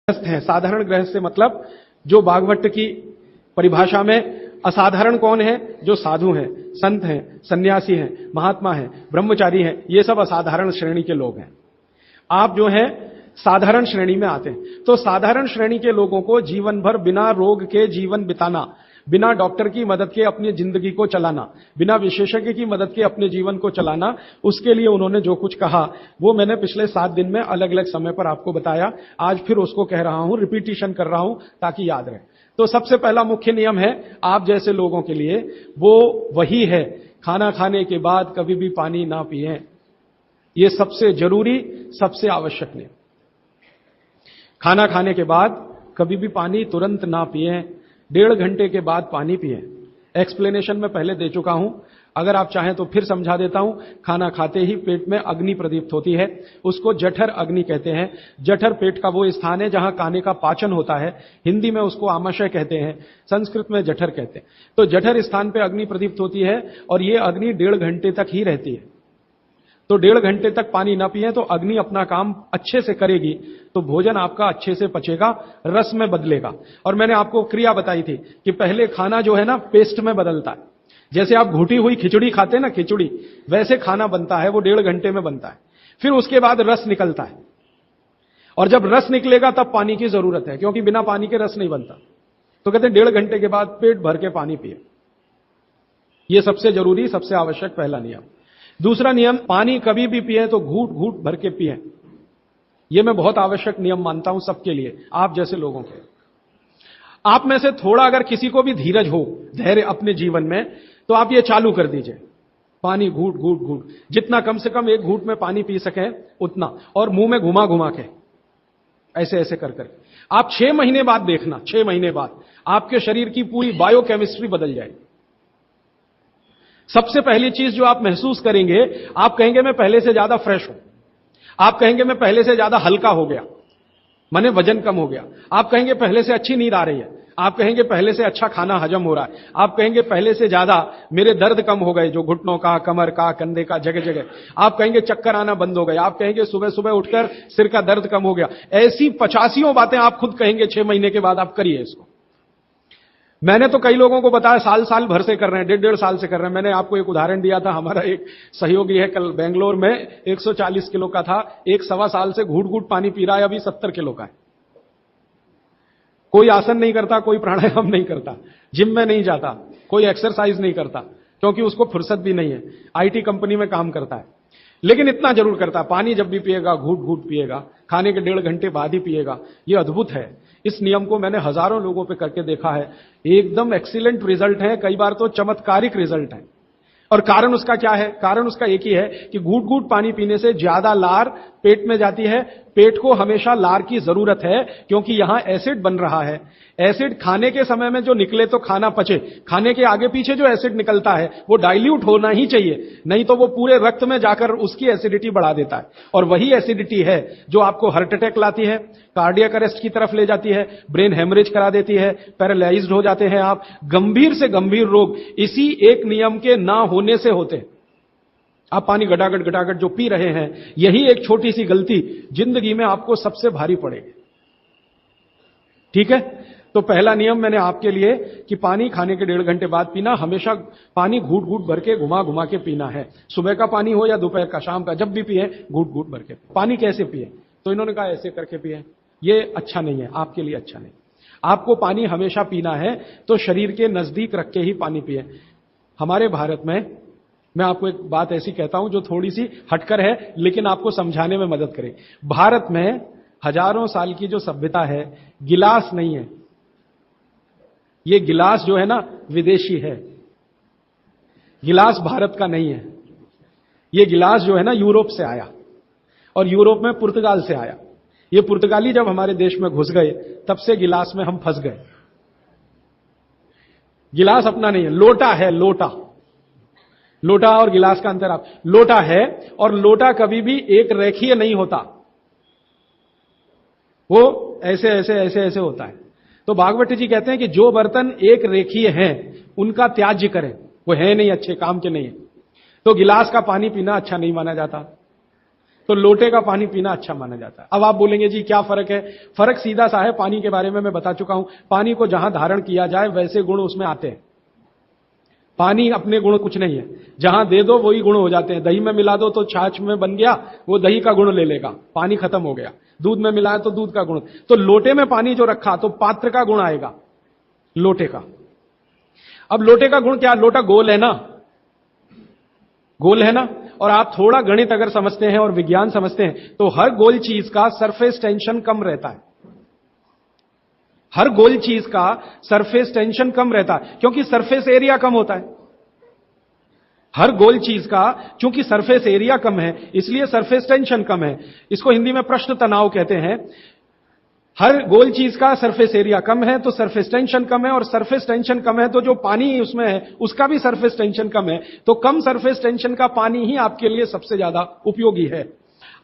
गृहस्थ हैं। साधारण गृहस्थ से मतलब जो भागवत की परिभाषा में असाधारण कौन है? जो साधु हैं, संत हैं, सन्यासी हैं, महात्मा हैं, ब्रह्मचारी हैं, ये सब असाधारण श्रेणी के लोग हैं। आप जो है साधारण श्रेणी में आते हैं। तो साधारण श्रेणी के लोगों को जीवन भर बिना रोग के जीवन बिताना, बिना डॉक्टर की मदद के अपनी जिंदगी को चलाना, बिना विशेषज्ञ की मदद के अपने जीवन को चलाना, उसके लिए उन्होंने जो कुछ कहा वो मैंने पिछले 7 दिन में अलग अलग समय पर आपको बताया। आज फिर उसको कह रहा हूं, रिपीटिशन कर रहा हूं ताकि याद रहे। तो सबसे पहला मुख्य नियम है आप जैसे लोगों के लिए, वो वही है, खाना खाने के बाद कभी भी पानी ना पिएं। ये सबसे जरूरी, सबसे आवश्यक नियम। खाना खाने के बाद कभी भी पानी तुरंत ना पिएं, 1.5 घंटे के बाद पानी पिएं। एक्सप्लेनेशन में पहले दे चुका हूं, अगर आप चाहें तो फिर समझा देता हूं। खाना खाते ही पेट में अग्नि प्रदीप्त होती है, उसको जठर अग्नि कहते हैं। जठर पेट का वो स्थान है जहां खाने का पाचन होता है। हिंदी में उसको आमाशय कहते हैं, संस्कृत में जठर कहते हैं। तो जठर स्थान पे अग्नि प्रदीप्त होती है और ये अग्नि 1.5 घंटे तक ही रहती है। तो 1.5 घंटे तक पानी ना पिए तो अग्नि अपना काम अच्छे से करेगी, तो भोजन आपका अच्छे से पचेगा, रस में बदलेगा। और मैंने आपको क्रिया बताई थी कि पहले खाना जो है ना पेस्ट में बदलता है। जैसे आप घुटी हुई खिचड़ी खाते हैं ना, खिचड़ी, वैसे खाना बनता है, वो 1.5 घंटे में बनता है। फिर उसके बाद रस निकलता है, और जब रस निकलेगा तब पानी की जरूरत है, क्योंकि बिना पानी के रस नहीं बनता। तो कहते हैं 1.5 घंटे के बाद पेट भर के पानी पिए। यह सबसे जरूरी, सबसे आवश्यक पहला नियम। दूसरा नियम, पानी कभी भी पिए तो घूट घूट भर के पिए। यह मैं बहुत आवश्यक नियम मानता हूं सबके लिए, आप जैसे लोगों के। आप में से थोड़ा अगर किसी को भी धीरज हो, धैर्य अपने जीवन में, तो आप ये चालू कर दीजिए, पानी घूट घूट घूट, जितना कम से कम 1 घूट में पानी पी सके उतना, और मुंह में घुमा घुमा के ऐसे ऐसे कर कर। आप 6 महीने बाद देखना, 6 महीने बाद आपके शरीर की पूरी बायोकेमिस्ट्री बदल जाएगी। सबसे पहली चीज जो आप महसूस करेंगे, आप कहेंगे मैं पहले से ज्यादा फ्रेश हूं, आप कहेंगे मैं पहले से ज्यादा हल्का हो गया, माने वजन कम हो गया, आप कहेंगे पहले से अच्छी नींद आ रही है, आप कहेंगे पहले से अच्छा खाना हजम हो रहा है, आप कहेंगे पहले से ज्यादा मेरे दर्द कम हो गए, जो घुटनों का, कमर का, कंधे का, जगह जगह, आप कहेंगे चक्कर आना बंद हो गए, आप कहेंगे सुबह सुबह उठकर सिर का दर्द कम हो गया। ऐसी 85 बातें आप खुद कहेंगे 6 महीने के बाद। आप करिए इसको। मैंने तो कई लोगों को बताया साल साल भर से कर रहे हैं, 1.5 साल से कर रहे हैं। मैंने आपको एक उदाहरण दिया था, हमारा एक सहयोगी है कल बेंगलोर में, 140 किलो का था, 1 सवा साल से घूट घूट पानी पी रहा है, अभी 70 किलो का है। कोई आसन नहीं करता, कोई प्राणायाम नहीं करता, जिम में नहीं जाता, कोई एक्सरसाइज नहीं करता, क्योंकि उसको फुर्सत भी नहीं है, आईटी कंपनी में काम करता है। लेकिन इतना जरूर करता है, पानी जब भी पिएगा घूट घूट पिएगा, खाने के 1.5 घंटे बाद ही पिएगा। यह अद्भुत है। इस नियम को मैंने हजारों लोगों पे करके देखा है, एकदम एक्सीलेंट रिजल्ट है, कई बार तो चमत्कारिक रिजल्ट है। और कारण उसका क्या है? कारण उसका एक ही है कि घूट घूट पानी पीने से ज्यादा लार पेट में जाती है। पेट को हमेशा लार की जरूरत है, क्योंकि यहां एसिड बन रहा है। एसिड खाने के समय में जो निकले तो खाना पचे, खाने के आगे पीछे जो एसिड निकलता है वो डाइल्यूट होना ही चाहिए, नहीं तो वो पूरे रक्त में जाकर उसकी एसिडिटी बढ़ा देता है। और वही एसिडिटी है जो आपको हार्ट अटैक लाती है, कार्डियक अरेस्ट की तरफ ले जाती है, ब्रेन हेमरेज करा देती है, पैरालाइज्ड हो जाते हैं आप। गंभीर से गंभीर रोग इसी एक नियम के ना होने से होते हैं। आप पानी गटागट गटागट जो पी रहे हैं, यही एक छोटी सी गलती जिंदगी में आपको सबसे भारी पड़ेगी। ठीक है? तो पहला नियम मैंने आपके लिए कि पानी खाने के 1.5 घंटे बाद पीना, हमेशा पानी घूट घूट भर के घुमा घुमा के पीना है। सुबह का पानी हो या दोपहर का, शाम का, जब भी पिए घूट घूट भर के। पानी कैसे पिए? तो इन्होंने कहा ऐसे करके पिए। ये अच्छा नहीं है, आपके लिए अच्छा नहीं। आपको पानी हमेशा पीना है तो शरीर के नजदीक रख के ही पानी पिए। हमारे भारत में, मैं आपको एक बात ऐसी कहता हूं जो थोड़ी सी हटकर है, लेकिन आपको समझाने में मदद करे। भारत में हजारों साल की जो सभ्यता है, गिलास नहीं है। ये गिलास जो है ना विदेशी है, गिलास भारत का नहीं है। ये गिलास जो है ना यूरोप से आया, और यूरोप में पुर्तगाल से आया। ये पुर्तगाली जब हमारे देश में घुस गए, तब से गिलास में हम फंस गए। गिलास अपना नहीं है, लोटा है, लोटा। लोटा और गिलास का अंतर आप, लोटा है, और लोटा कभी भी एक रेखीय नहीं होता, वो ऐसे ऐसे ऐसे ऐसे होता है। तो भागवत जी कहते हैं कि जो बर्तन एक रेखीय हैं उनका त्याज्य करें, वो है नहीं अच्छे काम के नहीं है। तो गिलास का पानी पीना अच्छा नहीं माना जाता। तो लोटे का पानी पीना अच्छा माना जाता है। अब आप बोलेंगे जी क्या फर्क है? फर्क सीधा सा है, पानी के बारे में मैं बता चुका हूं। पानी को जहां धारण किया जाए वैसे गुण उसमें आते हैं। पानी अपने गुण कुछ नहीं है, जहां दे दो वही गुण हो जाते हैं। दही में मिला दो तो छाछ में बन गया, वो दही का गुण ले लेगा, पानी खत्म हो गया। दूध में मिलाया तो दूध का गुण। तो लोटे में पानी जो रखा तो पात्र का गुण आएगा, लोटे का। अब लोटे का गुण क्या? लोटा गोल है ना, गोल है ना। और आप थोड़ा गणित अगर समझते हैं और विज्ञान समझते हैं तो हर गोल चीज का सरफेस टेंशन कम रहता है। हर गोल चीज का सरफेस टेंशन कम रहता है क्योंकि सरफेस एरिया कम होता है। हर गोल चीज का चूंकि सरफेस एरिया कम है इसलिए सरफेस टेंशन कम है। इसको हिंदी में पृष्ठ तनाव कहते हैं। हर गोल चीज का सरफेस एरिया कम है तो सरफेस टेंशन कम है, और सरफेस टेंशन कम है तो जो पानी उसमें है उसका भी सरफेस टेंशन कम है। तो कम सरफेस टेंशन का पानी ही आपके लिए सबसे ज्यादा उपयोगी है।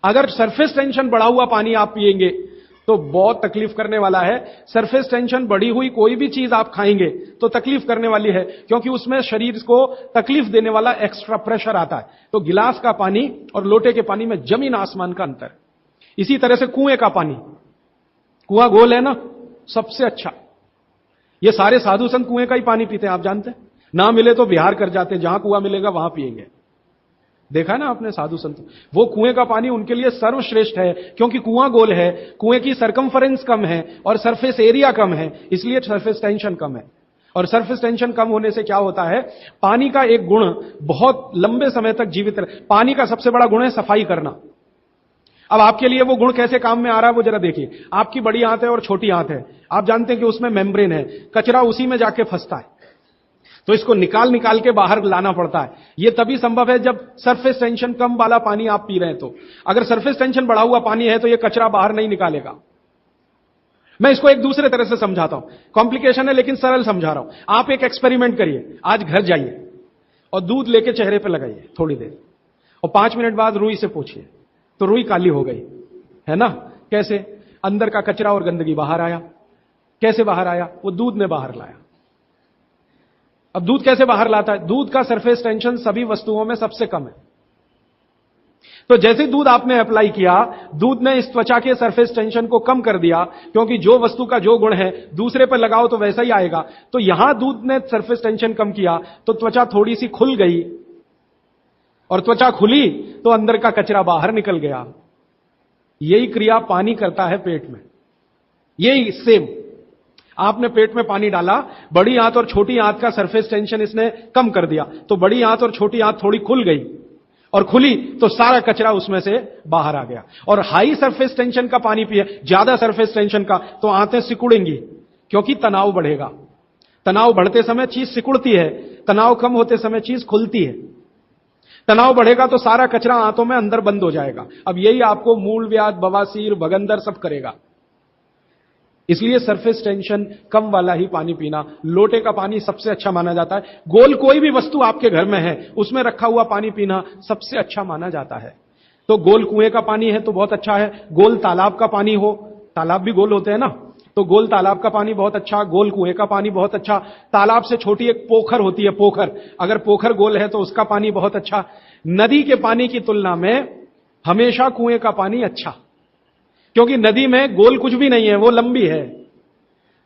अगर सरफेस टेंशन बढ़ा हुआ पानी आप पिएंगे तो बहुत तकलीफ करने वाला है। सरफेस टेंशन बढ़ी हुई कोई भी चीज आप खाएंगे तो तकलीफ करने वाली है, क्योंकि उसमें शरीर को तकलीफ देने वाला एक्स्ट्रा प्रेशर आता है। तो गिलास का पानी और लोटे के पानी में जमीन आसमान का अंतर। इसी तरह से कुएं का पानी, कुआं गोल है ना, सबसे अच्छा। ये सारे साधु संत कुएं का ही पानी पीते हैं, आप जानते हैं। ना मिले तो बिहार कर जाते हैं, जहां कुआं मिलेगा वहां पिएंगे। देखा ना आपने साधु संत, वो कुएं का पानी उनके लिए सर्वश्रेष्ठ है, क्योंकि कुआं गोल है, कुएं की सरकमफरेंस कम है और सरफेस एरिया कम है, इसलिए सरफेस टेंशन कम है। और सरफेस टेंशन कम होने से क्या होता है, पानी का एक गुण बहुत लंबे समय तक जीवित रहे। पानी का सबसे बड़ा गुण है सफाई करना। अब आपके लिए वो गुण कैसे काम में आ रहा है वो जरा देखिए। आपकी बड़ी आंत है और छोटी आंत है, आप जानते हैं कि उसमें मेम्ब्रेन है, कचरा उसी में जाके फंसता है, तो इसको निकाल निकाल के बाहर लाना पड़ता है। ये तभी संभव है जब सरफेस टेंशन कम वाला पानी आप पी रहे हैं। तो अगर सरफेस टेंशन बढ़ा हुआ पानी है तो ये कचरा बाहर नहीं निकालेगा। मैं इसको एक दूसरे तरह से समझाता हूं, कॉम्प्लिकेशन है लेकिन सरल समझा रहा हूं। आप एक एक्सपेरिमेंट करिए, आज घर जाइए और दूध लेके चेहरे पे लगाइए थोड़ी देर, और 5 मिनट बाद रुई से पूछिए तो रुई काली हो गई, है ना। कैसे? अंदर का कचरा और गंदगी बाहर आया। कैसे बाहर आया? वो दूध ने बाहर लाया। अब दूध कैसे बाहर लाता है? दूध का सरफेस टेंशन सभी वस्तुओं में सबसे कम है। तो जैसे दूध आपने अप्लाई किया, दूध ने इस त्वचा के सरफेस टेंशन को कम कर दिया, क्योंकि जो वस्तु का जो गुण है दूसरे पर लगाओ तो वैसा ही आएगा। तो यहां दूध ने सरफेस टेंशन कम किया तो त्वचा थोड़ी सी खुल गई, और त्वचा खुली तो अंदर का कचरा बाहर निकल गया। यही क्रिया पानी करता है पेट में। यही सेम, आपने पेट में पानी डाला, बड़ी आंत और छोटी आंत का सरफेस टेंशन इसने कम कर दिया, तो बड़ी आंत और छोटी आंत थोड़ी खुल गई, और खुली तो सारा कचरा उसमें से बाहर आ गया। और हाई सरफेस टेंशन का पानी पिए, ज्यादा सरफेस टेंशन का, तो आंतें सिकुड़ेंगी, क्योंकि तनाव बढ़ेगा। तनाव बढ़ते समय चीज सिकुड़ती है, तनाव कम होते समय चीज खुलती है। तनाव बढ़ेगा तो सारा कचरा आंतों में अंदर बंद हो जाएगा। अब यही आपको मूलव्याध, बवासीर, भगंदर सब करेगा। इसलिए सरफेस टेंशन कम वाला ही पानी पीना, लोटे का पानी सबसे अच्छा माना जाता है। गोल कोई भी वस्तु आपके घर में है उसमें रखा हुआ पानी पीना सबसे अच्छा माना जाता है। तो गोल कुएं का पानी है तो बहुत अच्छा है। गोल तालाब का पानी हो, तालाब भी गोल होते हैं ना, तो गोल तालाब का पानी बहुत अच्छा, गोल कुएं का पानी बहुत अच्छा। तालाब से छोटी एक पोखर होती है, पोखर, अगर पोखर गोल है तो उसका पानी बहुत अच्छा। नदी के पानी की तुलना में हमेशा कुएं का पानी अच्छा, क्योंकि नदी में गोल कुछ भी नहीं है, वो लंबी है,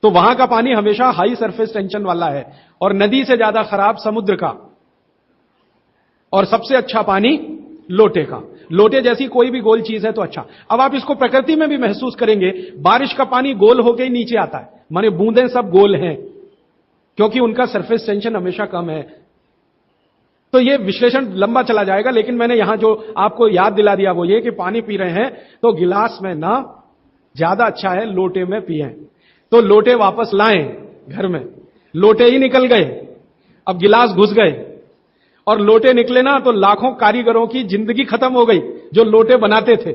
तो वहां का पानी हमेशा हाई सरफेस टेंशन वाला है। और नदी से ज्यादा खराब समुद्र का, और सबसे अच्छा पानी लोटे का। लोटे जैसी कोई भी गोल चीज है तो अच्छा। अब आप इसको प्रकृति में भी महसूस करेंगे, बारिश का पानी गोल होकर ही नीचे आता है, माने बूंदें सब गोल हैं, क्योंकि उनका सरफेस टेंशन हमेशा कम है। तो ये विश्लेषण लंबा चला जाएगा, लेकिन मैंने यहां जो आपको याद दिला दिया वो ये कि पानी पी रहे हैं तो गिलास में ना, ज्यादा अच्छा है लोटे में पिए। तो लोटे वापस लाएं घर में, लोटे ही निकल गए, अब गिलास घुस गए, और लोटे निकले ना तो लाखों कारीगरों की जिंदगी खत्म हो गई जो लोटे बनाते थे।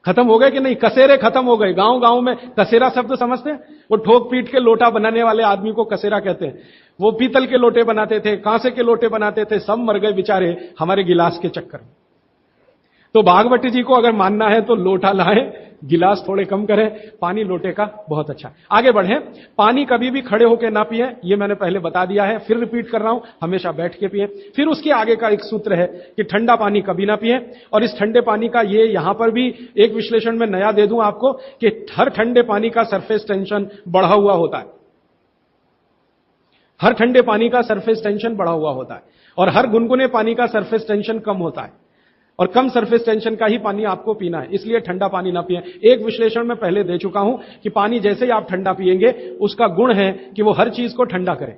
खत्म हो गए कि नहीं? कसेरे खत्म हो गए। गांव गांव में कसेरा शब्द समझते हैं? वो ठोक पीट के लोटा बनाने वाले आदमी को कसेरा कहते हैं। वो पीतल के लोटे बनाते थे, कांसे के लोटे बनाते थे, सब मर गए बेचारे हमारे गिलास के चक्कर में। तो भागवत जी को अगर मानना है तो लोटा लाए, गिलास थोड़े कम करें, पानी लोटे का बहुत अच्छा। आगे बढ़ें, पानी कभी भी खड़े होकर ना पिए, ये मैंने पहले बता दिया है, फिर रिपीट कर रहा हूं, हमेशा बैठ के पिए। फिर उसके आगे का एक सूत्र है कि ठंडा पानी कभी ना पिए, और इस ठंडे पानी का ये यहां पर भी एक विश्लेषण में नया दे दूं आपको कि हर ठंडे पानी का सरफेस टेंशन बढ़ा हुआ होता है। हर ठंडे पानी का सरफेस टेंशन बढ़ा हुआ होता है, और हर गुनगुने पानी का सरफेस टेंशन कम होता है, और कम सरफेस टेंशन का ही पानी आपको पीना है, इसलिए ठंडा पानी ना पिए। एक विश्लेषण में पहले दे चुका हूं कि पानी जैसे ही आप ठंडा पिएंगे, उसका गुण है कि वो हर चीज को ठंडा करे।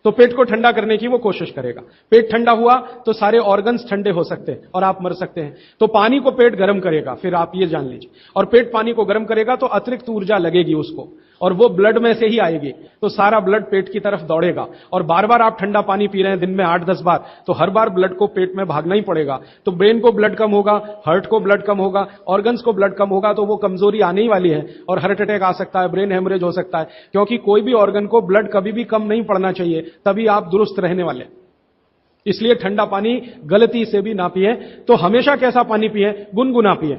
तो पेट को ठंडा करने की वो कोशिश करेगा। पेट ठंडा हुआ तो सारे ऑर्गन्स ठंडे हो सकते हैं और आप मर सकते हैं। तो पानी को पेट गर्म करेगा, फिर आप ये जान लीजिए, और पेट पानी को गर्म करेगा तो अतिरिक्त ऊर्जा लगेगी उसको, और वो ब्लड में से ही आएगी, तो सारा ब्लड पेट की तरफ दौड़ेगा। और बार बार आप ठंडा पानी पी रहे हैं दिन में 8-10 बार, तो हर बार ब्लड को पेट में भागना ही पड़ेगा। तो ब्रेन को ब्लड कम होगा, हार्ट को ब्लड कम होगा, ऑर्गन्स को ब्लड कम होगा, तो वो कमजोरी आने ही वाली है, और हार्ट अटैक आ सकता है, ब्रेन हेमरेज हो सकता है, क्योंकि कोई भी ऑर्गन को ब्लड कभी भी कम नहीं पड़ना चाहिए, तभी आप दुरुस्त रहने वाले। इसलिए ठंडा पानी गलती से भी ना पिए। तो हमेशा कैसा पानी पिए? गुनगुना पिए।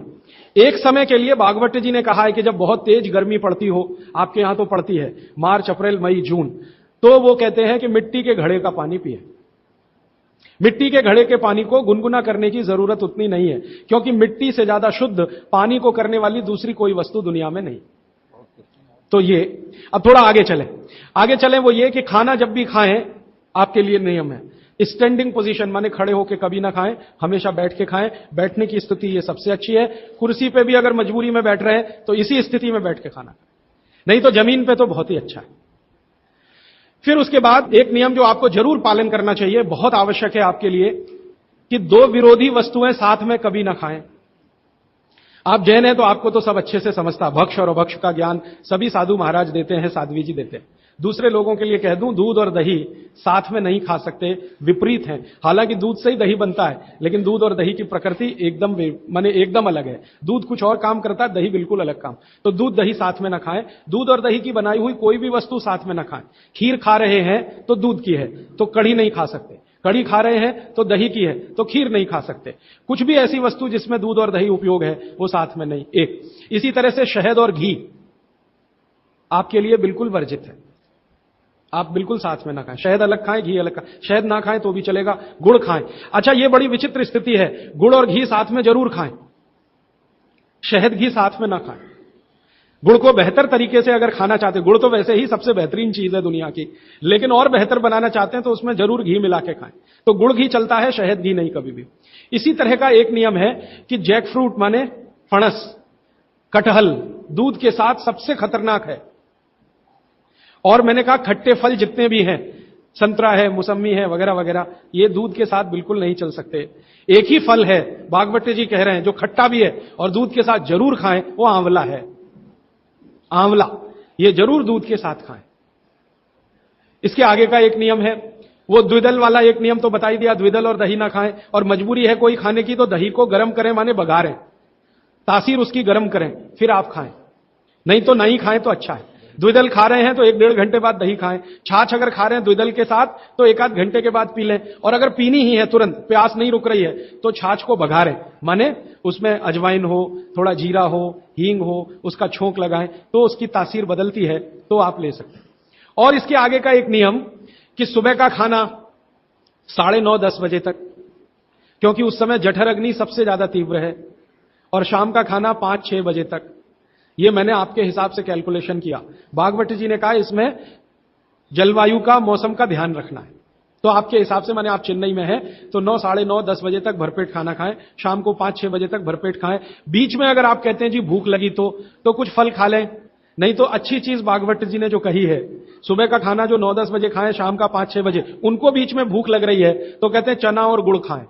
एक समय के लिए भागवत जी ने कहा है कि जब बहुत तेज गर्मी पड़ती हो, आपके यहां तो पड़ती है, मार्च, अप्रैल, मई, जून, तो वो कहते हैं कि मिट्टी के घड़े का पानी पिए। मिट्टी के घड़े के पानी को गुनगुना करने की जरूरत उतनी नहीं है, क्योंकि मिट्टी से ज्यादा शुद्ध पानी को करने वाली दूसरी कोई वस्तु दुनिया में नहीं। तो ये, अब थोड़ा आगे चलें, वो ये कि खाना जब भी खाएं, आपके लिए नियम है, स्टैंडिंग पोजीशन, माने खड़े होकर कभी ना खाएं, हमेशा बैठ के खाएं। बैठने की स्थिति ये सबसे अच्छी है। कुर्सी पे भी अगर मजबूरी में बैठ रहे हैं तो इसी स्थिति में बैठ के खाना, नहीं तो जमीन पे तो बहुत ही अच्छा है। फिर उसके बाद एक नियम जो आपको जरूर पालन करना चाहिए, बहुत आवश्यक है आपके लिए, कि दो विरोधी वस्तुएं साथ में कभी ना खाएं। आप जैन हैं तो आपको तो सब अच्छे से समझता, भक्ष और अभक्ष का ज्ञान सभी साधु महाराज देते हैं, साध्वी जी देते हैं। दूसरे लोगों के लिए कह दूं, दूध और दही साथ में नहीं खा सकते, विपरीत हैं। हालांकि दूध से ही दही बनता है, लेकिन दूध और दही की प्रकृति एकदम अलग है। दूध कुछ और काम करता है, दही बिल्कुल अलग काम। तो दूध दही साथ में ना खाएं। दूध और दही की बनाई हुई कोई भी वस्तु साथ में ना खाएं। खीर खा रहे हैं तो दूध की है, तो कढ़ी नहीं खा सकते। कढ़ी खा रहे हैं तो दही की है, तो खीर नहीं खा सकते। कुछ भी ऐसी वस्तु जिसमें दूध और दही उपयोग है, वो साथ में नहीं। एक इसी तरह से शहद और घी आपके लिए बिल्कुल वर्जित है, आप बिल्कुल साथ में ना खाएं। शहद अलग खाएं, घी अलग खाएं। शहद ना खाएं तो भी चलेगा, गुड़ खाएं। अच्छा, ये बड़ी विचित्र स्थिति है, गुड़ और घी साथ में जरूर खाएं, शहद घी साथ में ना खाएं। गुड़ को बेहतर तरीके से अगर खाना चाहते हैं, गुड़ तो वैसे ही सबसे बेहतरीन चीज है दुनिया की, लेकिन और बेहतर बनाना चाहते हैं तो उसमें जरूर घी मिला के खाएं। तो गुड़ घी चलता है, शहद घी नहीं कभी भी। इसी तरह का एक नियम है कि जैक फ्रूट माने फणस, कटहल दूध के साथ सबसे खतरनाक है। और मैंने कहा खट्टे फल जितने भी हैं, संतरा है, मौसमी है, वगैरह वगैरह, ये दूध के साथ बिल्कुल नहीं चल सकते। एक ही फल है, भागवत जी कह रहे हैं, जो खट्टा भी है और दूध के साथ जरूर खाएं, वो आंवला है। आंवला ये जरूर दूध के साथ खाएं। इसके आगे का एक नियम है, वो द्विदल वाला एक नियम तो बता ही दिया, द्विदल और दही ना खाएं। और मजबूरी है कोई खाने की तो दही को गर्म करें, माने बघारें, तासीर उसकी गर्म करें, फिर आप खाएं, नहीं तो नहीं खाएं तो अच्छा है। द्विदल खा रहे हैं तो 1-1.5 घंटे बाद दही खाएं। छाछ अगर खा रहे हैं द्विदल के साथ तो 1-8 घंटे के बाद पी लें। और अगर पीनी ही है, तुरंत प्यास नहीं रुक रही है, तो छाछ को बघारें, माने उसमें अजवाइन हो, थोड़ा जीरा हो, हींग हो, उसका छोंक लगाएं तो उसकी तासीर बदलती है, तो आप ले सकते हैं। और इसके आगे का एक नियम कि सुबह का खाना 9:30-10 बजे तक, क्योंकि उस समय जठर अग्नि सबसे ज्यादा तीव्र है, और शाम का खाना 5-6 बजे तक। ये मैंने आपके हिसाब से कैलकुलेशन किया। भागवत जी ने कहा इसमें जलवायु का, मौसम का ध्यान रखना है, तो आपके हिसाब से, माने आप चेन्नई में हैं तो 9, 9:30, 10 बजे तक भरपेट खाना खाएं, शाम को 5-6 बजे तक भरपेट खाएं। बीच में अगर आप कहते हैं जी भूख लगी तो कुछ फल खा लें, नहीं तो अच्छी चीज भागवत जी ने जो कही है, सुबह का खाना जो 9-10 बजे खाएं, शाम का 5-6 बजे, उनको बीच में भूख लग रही है तो कहते हैं चना और गुड़ खाएं,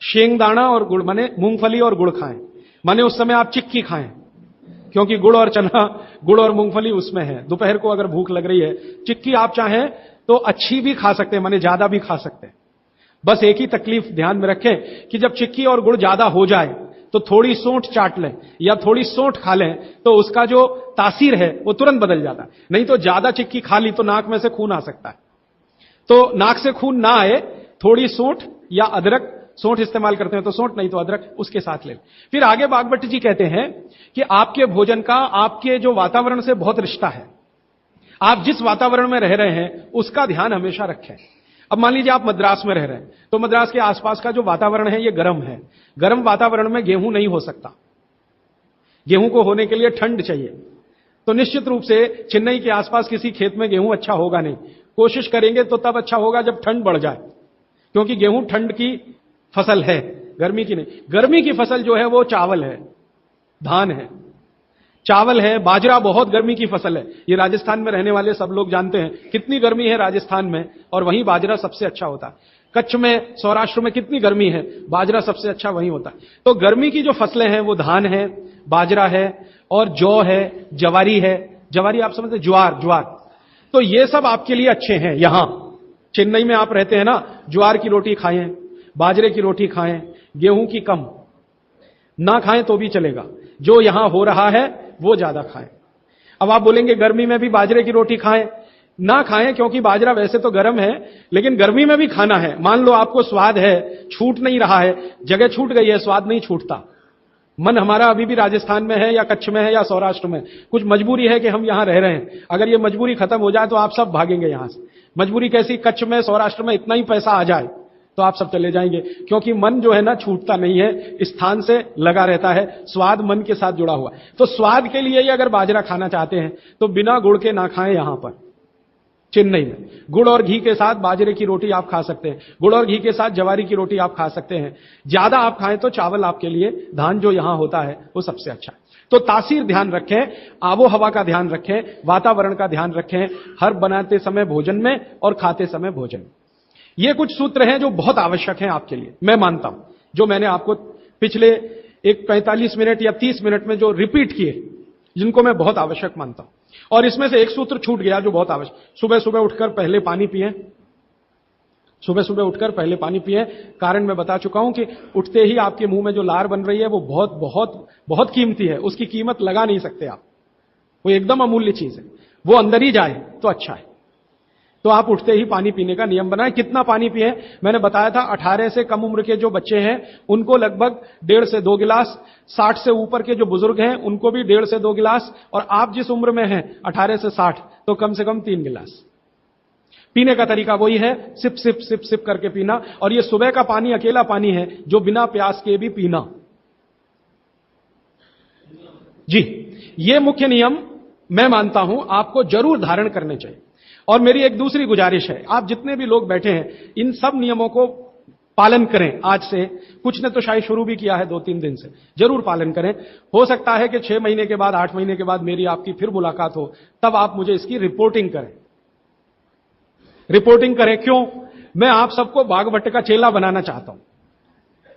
शेंगदाना और गुड़, माने मूंगफली और गुड़ खाएं, माने उस समय आप चिक्की खाएं, क्योंकि गुड़ और चना, गुड़ और मूंगफली उसमें है। दोपहर को अगर भूख लग रही है, चिक्की आप चाहें तो अच्छी भी खा सकते हैं, माने ज्यादा भी खा सकते हैं। बस एक ही तकलीफ ध्यान में रखें कि जब चिक्की और गुड़ ज्यादा हो जाए तो थोड़ी सोंठ चाट लें या थोड़ी सोंठ खा लें, तो उसका जो तासीर है वो तुरंत बदल जाता है। नहीं तो ज्यादा चिक्की खा ली तो नाक में से खून आ सकता है। तो नाक से खून ना आए, थोड़ी सोंठ या अदरक सौंठ इस्तेमाल करते हैं तो सौंठ, नहीं तो अदरक उसके साथ ले। फिर आगे बागभट्ट जी कहते हैं कि आपके भोजन का आपके जो वातावरण से बहुत रिश्ता है। आप जिस वातावरण में रह रहे हैं उसका ध्यान हमेशा रखें। अब मान लीजिए आप मद्रास में रह रहे हैं, तो मद्रास के आसपास का जो वातावरण है ये गर्म है। गर्म वातावरण में गेहूं नहीं हो सकता। गेहूं को होने के लिए ठंड चाहिए। तो निश्चित रूप से चेन्नई के आसपास किसी खेत में गेहूं अच्छा होगा नहीं। कोशिश करेंगे तो तब अच्छा होगा जब ठंड बढ़ जाए, क्योंकि गेहूं ठंड की फसल है, गर्मी की नहीं। गर्मी की फसल जो है वो चावल है, धान है, चावल है, बाजरा बहुत गर्मी की फसल है। ये राजस्थान में रहने वाले सब लोग जानते हैं कितनी गर्मी है राजस्थान में, और वहीं बाजरा सबसे अच्छा होता है। कच्छ में, सौराष्ट्र में कितनी गर्मी है, बाजरा सबसे अच्छा वहीं होता है। तो गर्मी की जो फसलें हैं वो धान है, बाजरा है और जौ है, जवारी है। जवारी आप समझते हैं, ज्वार। तो ये सब आपके लिए अच्छे हैं। यहां चेन्नई में आप रहते हैं ना, ज्वार की रोटी खाएं, बाजरे की रोटी खाएं, गेहूं की कम ना खाएं तो भी चलेगा। जो यहां हो रहा है वो ज्यादा खाएं। अब आप बोलेंगे गर्मी में भी बाजरे की रोटी खाएं, ना खाएं, क्योंकि बाजरा वैसे तो गर्म है लेकिन गर्मी में भी खाना है। मान लो आपको स्वाद है, छूट नहीं रहा है, जगह छूट गई है, स्वाद नहीं छूटता। मन हमारा अभी भी राजस्थान में है या कच्छ में है या सौराष्ट्र में, कुछ मजबूरी है कि हम यहां रह रहे हैं। अगर ये मजबूरी खत्म हो जाए तो आप सब भागेंगे यहां से। मजबूरी कैसी, कच्छ में, सौराष्ट्र में इतना ही पैसा आ जाए तो आप सब चले जाएंगे, क्योंकि मन जो है ना छूटता नहीं है, स्थान से लगा रहता है, स्वाद मन के साथ जुड़ा हुआ। तो स्वाद के लिए ही अगर बाजरा खाना चाहते हैं तो बिना गुड़ के ना खाएं। यहां पर चेन्नई में गुड़ और घी के साथ बाजरे की रोटी आप खा सकते हैं, गुड़ और घी के साथ जवारी की रोटी आप खा सकते हैं। ज्यादा आप खाएं तो चावल आपके लिए, धान जो यहां होता है वो सबसे अच्छा है। तो तासीर ध्यान रखें, आबो हवा का ध्यान रखें, वातावरण का ध्यान रखें, हर बनाते समय भोजन में और खाते समय भोजन में। ये कुछ सूत्र हैं जो बहुत आवश्यक हैं आपके लिए, मैं मानता हूं, जो मैंने आपको पिछले एक 45 मिनट या 30 मिनट में जो रिपीट किए, जिनको मैं बहुत आवश्यक मानता हूं। और इसमें से एक सूत्र छूट गया जो बहुत आवश्यक, सुबह सुबह उठकर पहले पानी पिएं। सुबह सुबह उठकर पहले पानी पिएं। कारण मैं बता चुका हूं कि उठते ही आपके मुंह में जो लार बन रही है वो बहुत बहुत बहुत कीमती है, उसकी कीमत लगा नहीं सकते आप, वो एकदम अमूल्य चीज है। वो अंदर ही जाए तो अच्छा है। तो आप उठते ही पानी पीने का नियम बनाएं। कितना पानी पिए, मैंने बताया था 18 से कम उम्र के जो बच्चे हैं उनको लगभग 1.5 से 2 गिलास, 60 से ऊपर के जो बुजुर्ग हैं उनको भी 1.5 से 2 गिलास, और आप जिस उम्र में हैं 18 से 60 तो कम से कम 3 गिलास। पीने का तरीका वही है, सिप सिप सिप सिप करके पीना। और ये सुबह का पानी अकेला पानी है जो बिना प्यास के भी पीना। जी, ये मुख्य नियम मैं मानता हूं आपको जरूर धारण करने चाहिए। और मेरी एक दूसरी गुजारिश है, आप जितने भी लोग बैठे हैं इन सब नियमों को पालन करें। आज से कुछ ने तो शायद शुरू भी किया है 2-3 दिन से, जरूर पालन करें। हो सकता है कि 6 महीने के बाद, 8 महीने के बाद मेरी आपकी फिर मुलाकात हो, तब आप मुझे इसकी रिपोर्टिंग करें। रिपोर्टिंग करें क्यों? मैं आप सबको बागभट्ट का चेला बनाना चाहता हूं।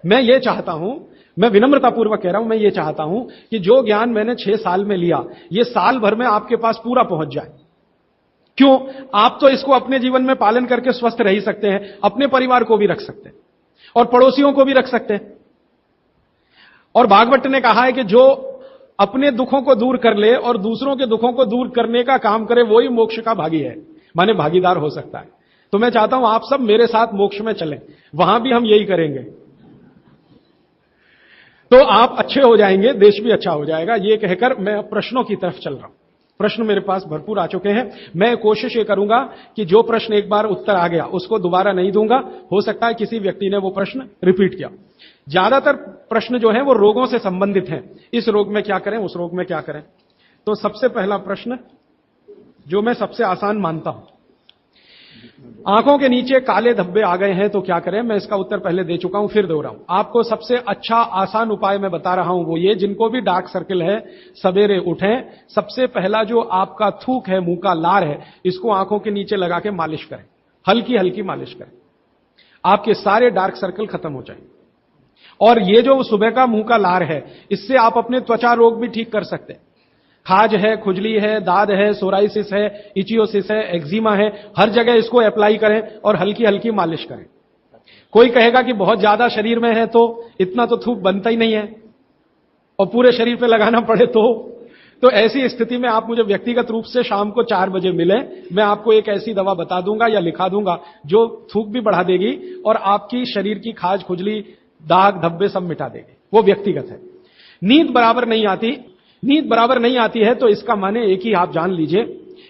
मैं ये चाहता हूं, मैं विनम्रतापूर्वक कह रहा हूं, मैं ये चाहता हूं कि जो ज्ञान मैंने 6 साल में लिया ये साल भर में आपके पास पूरा पहुंच जाए। क्यों? आप तो इसको अपने जीवन में पालन करके स्वस्थ रह ही सकते हैं, अपने परिवार को भी रख सकते हैं और पड़ोसियों को भी रख सकते हैं। और बागभट्ट ने कहा है कि जो अपने दुखों को दूर कर ले और दूसरों के दुखों को दूर करने का काम करे वही मोक्ष का भागी है, माने भागीदार हो सकता है। तो मैं चाहता हूं आप सब मेरे साथ मोक्ष में चलें, वहां भी हम यही करेंगे तो आप अच्छे हो जाएंगे, देश भी अच्छा हो जाएगा। ये कहकर मैं प्रश्नों की तरफ चल रहा हूं। प्रश्न मेरे पास भरपूर आ चुके हैं। मैं कोशिश ये करूंगा कि जो प्रश्न एक बार उत्तर आ गया उसको दोबारा नहीं दूंगा। हो सकता है किसी व्यक्ति ने वो प्रश्न रिपीट किया। ज्यादातर प्रश्न जो है वो रोगों से संबंधित हैं, इस रोग में क्या करें, उस रोग में क्या करें। तो सबसे पहला प्रश्न जो मैं सबसे आसान मानता हूं, आंखों के नीचे काले धब्बे आ गए हैं तो क्या करें। मैं इसका उत्तर पहले दे चुका हूं, फिर दोहराऊं। आपको सबसे अच्छा आसान उपाय मैं बता रहा हूं वो ये, जिनको भी डार्क सर्किल है सवेरे उठें, सबसे पहला जो आपका थूक है, मुंह का लार है, इसको आंखों के नीचे लगा के मालिश करें, हल्की हल्की मालिश करें। आपके सारे डार्क सर्कल खत्म हो जाएंगे। और ये जो सुबह का मुंह का लार है, इससे आप अपने त्वचा रोग भी ठीक कर सकते हैं। खाज है, खुजली है, दाद है, सोराइसिस है, इचियोसिस है, एक्जिमा है, हर जगह इसको अप्लाई करें और हल्की हल्की मालिश करें। कोई कहेगा कि बहुत ज्यादा शरीर में है तो इतना तो थूक बनता ही नहीं है और पूरे शरीर पे लगाना पड़े तो ऐसी स्थिति में आप मुझे व्यक्तिगत रूप से शाम को 4 बजे मिले, मैं आपको एक ऐसी दवा बता दूंगा या लिखा दूंगा जो थूक भी बढ़ा देगी और आपकी शरीर की खाज खुजली दाग धब्बे सब मिटा देगी। वो व्यक्तिगत है। नींद बराबर नहीं आती, नींद बराबर नहीं आती है तो इसका माने एक ही आप जान लीजिए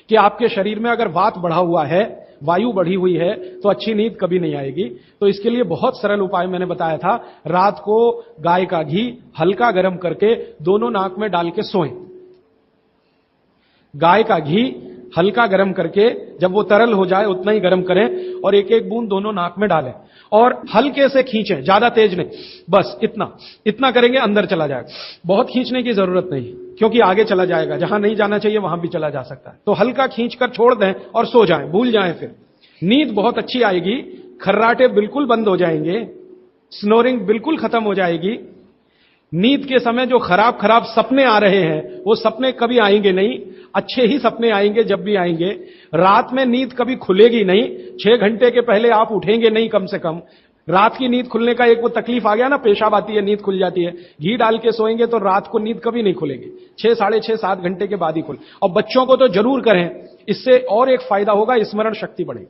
कि आपके शरीर में अगर वात बढ़ा हुआ है, वायु बढ़ी हुई है, तो अच्छी नींद कभी नहीं आएगी। तो इसके लिए बहुत सरल उपाय मैंने बताया था, रात को गाय का घी हल्का गर्म करके दोनों नाक में डाल के सोएं। गाय का घी हल्का गर्म करके जब वो तरल हो जाए उतना ही गर्म करें और एक एक बूंद दोनों नाक में डालें और हल्के से खींचें, ज्यादा तेज नहीं, बस इतना करेंगे अंदर चला जाएगा। बहुत खींचने की जरूरत नहीं क्योंकि आगे चला जाएगा, जहां नहीं जाना चाहिए वहां भी चला जा सकता है। तो हल्का खींचकर छोड़ दें और सो जाएं, भूल जाएं। फिर नींद बहुत अच्छी आएगी, खर्राटे बिल्कुल बंद हो जाएंगे, स्नोरिंग बिल्कुल खत्म हो जाएगी। नींद के समय जो खराब सपने आ रहे हैं वो सपने कभी आएंगे नहीं, अच्छे ही सपने आएंगे जब भी आएंगे। रात में नींद कभी खुलेगी नहीं, 6 घंटे के पहले आप उठेंगे नहीं कम से कम। रात की नींद खुलने का एक वो तकलीफ आ गया ना, पेशाब आती है नींद खुल जाती है। घी डाल के सोएंगे तो रात को नींद कभी नहीं खुलेगी, 6, साढ़े 6, 7 घंटे के बाद ही खुले। और बच्चों को तो जरूर करें, इससे और एक फायदा होगा, स्मरण शक्ति बढ़ेगी।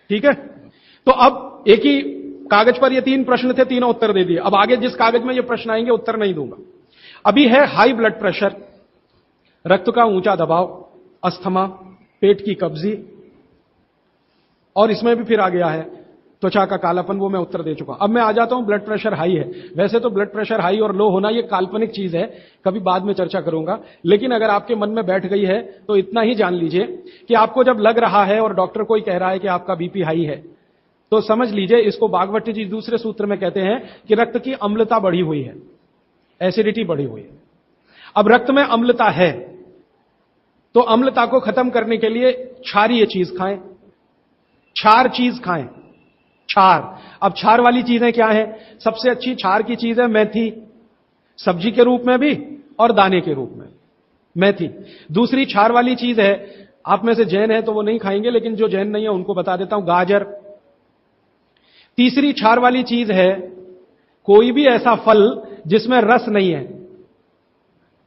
ठीक है, तो अब एक ही कागज पर ये 3 प्रश्न थे, तीनों उत्तर दे दिए। अब आगे जिस कागज में ये प्रश्न आएंगे उत्तर नहीं दूंगा। अभी है हाई ब्लड प्रेशर, रक्त का ऊंचा दबाव, अस्थमा, पेट की कब्जी, और इसमें भी फिर आ गया है त्वचा का कालापन, वो मैं उत्तर दे चुका हूं। अब मैं आ जाता हूं ब्लड प्रेशर हाई है। वैसे तो ब्लड प्रेशर हाई और लो होना ये काल्पनिक चीज है, कभी बाद में चर्चा करूंगा, लेकिन अगर आपके मन में बैठ गई है तो इतना ही जान लीजिए कि आपको जब लग रहा है और डॉक्टर कोई कह रहा है कि आपका बीपी हाई है, तो समझ लीजिए, इसको भागवत जी दूसरे सूत्र में कहते हैं कि रक्त की अम्लता बढ़ी हुई है, एसिडिटी बढ़ी हुई है। अब रक्त में अम्लता है तो अम्लता को खत्म करने के लिए क्षारीय चीज खाएं, क्षार चीज खाएं, क्षार। अब क्षार वाली चीजें क्या है? सबसे अच्छी क्षार की चीज है मेथी, सब्जी के रूप में भी और दाने के रूप में मेथी। दूसरी क्षार वाली चीज है, आप में से जैन है तो वो नहीं खाएंगे, लेकिन जो जैन नहीं है उनको बता देता हूं, गाजर। तीसरी क्षार वाली चीज है कोई भी ऐसा फल जिसमें रस नहीं है,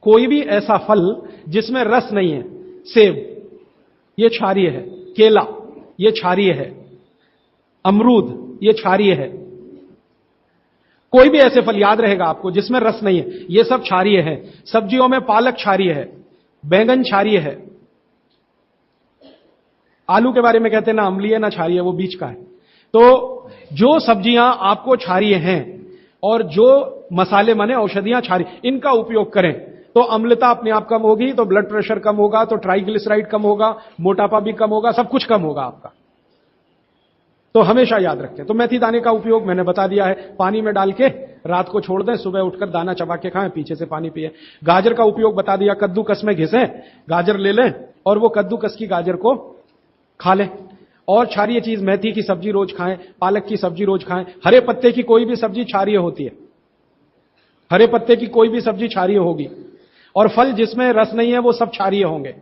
कोई भी ऐसा फल जिसमें रस नहीं है। सेब ये क्षारीय है, केला ये क्षारीय है, अमरूद ये क्षारीय है। कोई भी ऐसे फल याद रहेगा आपको जिसमें रस नहीं है, ये सब क्षारीय है। सब्जियों में पालक क्षारीय है, बैंगन क्षारीय है। आलू के बारे में कहते हैं ना अम्लीय ना क्षारीय, वो बीच का है। तो जो सब्जियां आपको क्षारीय हैं और जो मसाले माने औषधियां क्षारीय, इनका उपयोग करें तो अम्लता अपने आप कम होगी, तो ब्लड प्रेशर कम होगा, तो ट्राइग्लिसराइड कम होगा, मोटापा भी कम होगा, सब कुछ कम होगा आपका। तो हमेशा याद रखें। तो मेथी दाने का उपयोग मैंने बता दिया है, पानी में डाल के रात को छोड़ दें, सुबह उठकर दाना चबा के खाएं, पीछे से पानी पिए। गाजर का उपयोग बता दिया, कद्दूकस में घिसें, गाजर ले लें और वो कद्दूकस की गाजर को खा लें। और क्षारीय चीज मेथी की सब्जी रोज खाएं, पालक की सब्जी रोज खाएं। हरे पत्ते की कोई भी सब्जी क्षारीय होती है, हरे पत्ते की कोई भी सब्जी क्षारीय होगी, और फल जिसमें रस नहीं है वो सब क्षारीय होंगे।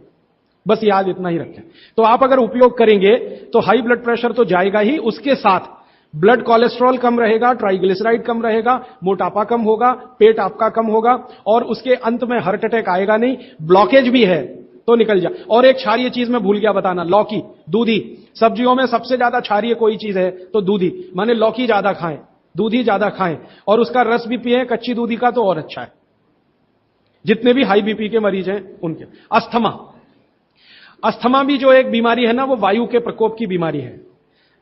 बस याद इतना ही रखें। तो आप अगर उपयोग करेंगे तो हाई ब्लड प्रेशर तो जाएगा ही, उसके साथ ब्लड कोलेस्ट्रॉल कम रहेगा, ट्राइग्लिसराइड कम रहेगा, मोटापा कम होगा, पेट आपका कम होगा, और उसके अंत में हार्ट अटैक आएगा नहीं। ब्लॉकेज भी है तो निकल जा। और एक क्षारीय चीज मैं भूल गया बताना, लौकी, दूधी। सब्जियों में सबसे ज्यादा क्षारीय कोई चीज है तो दूधी, माने लौकी ज्यादा खाएं, दूधी ज्यादा खाएं, और उसका रस भी पिए कच्ची दूधी का, तो और अच्छा है। जितने भी हाई बीपी के मरीज हैं उनके। अस्थमा, अस्थमा भी जो एक बीमारी है ना, वो वायु के प्रकोप की बीमारी है।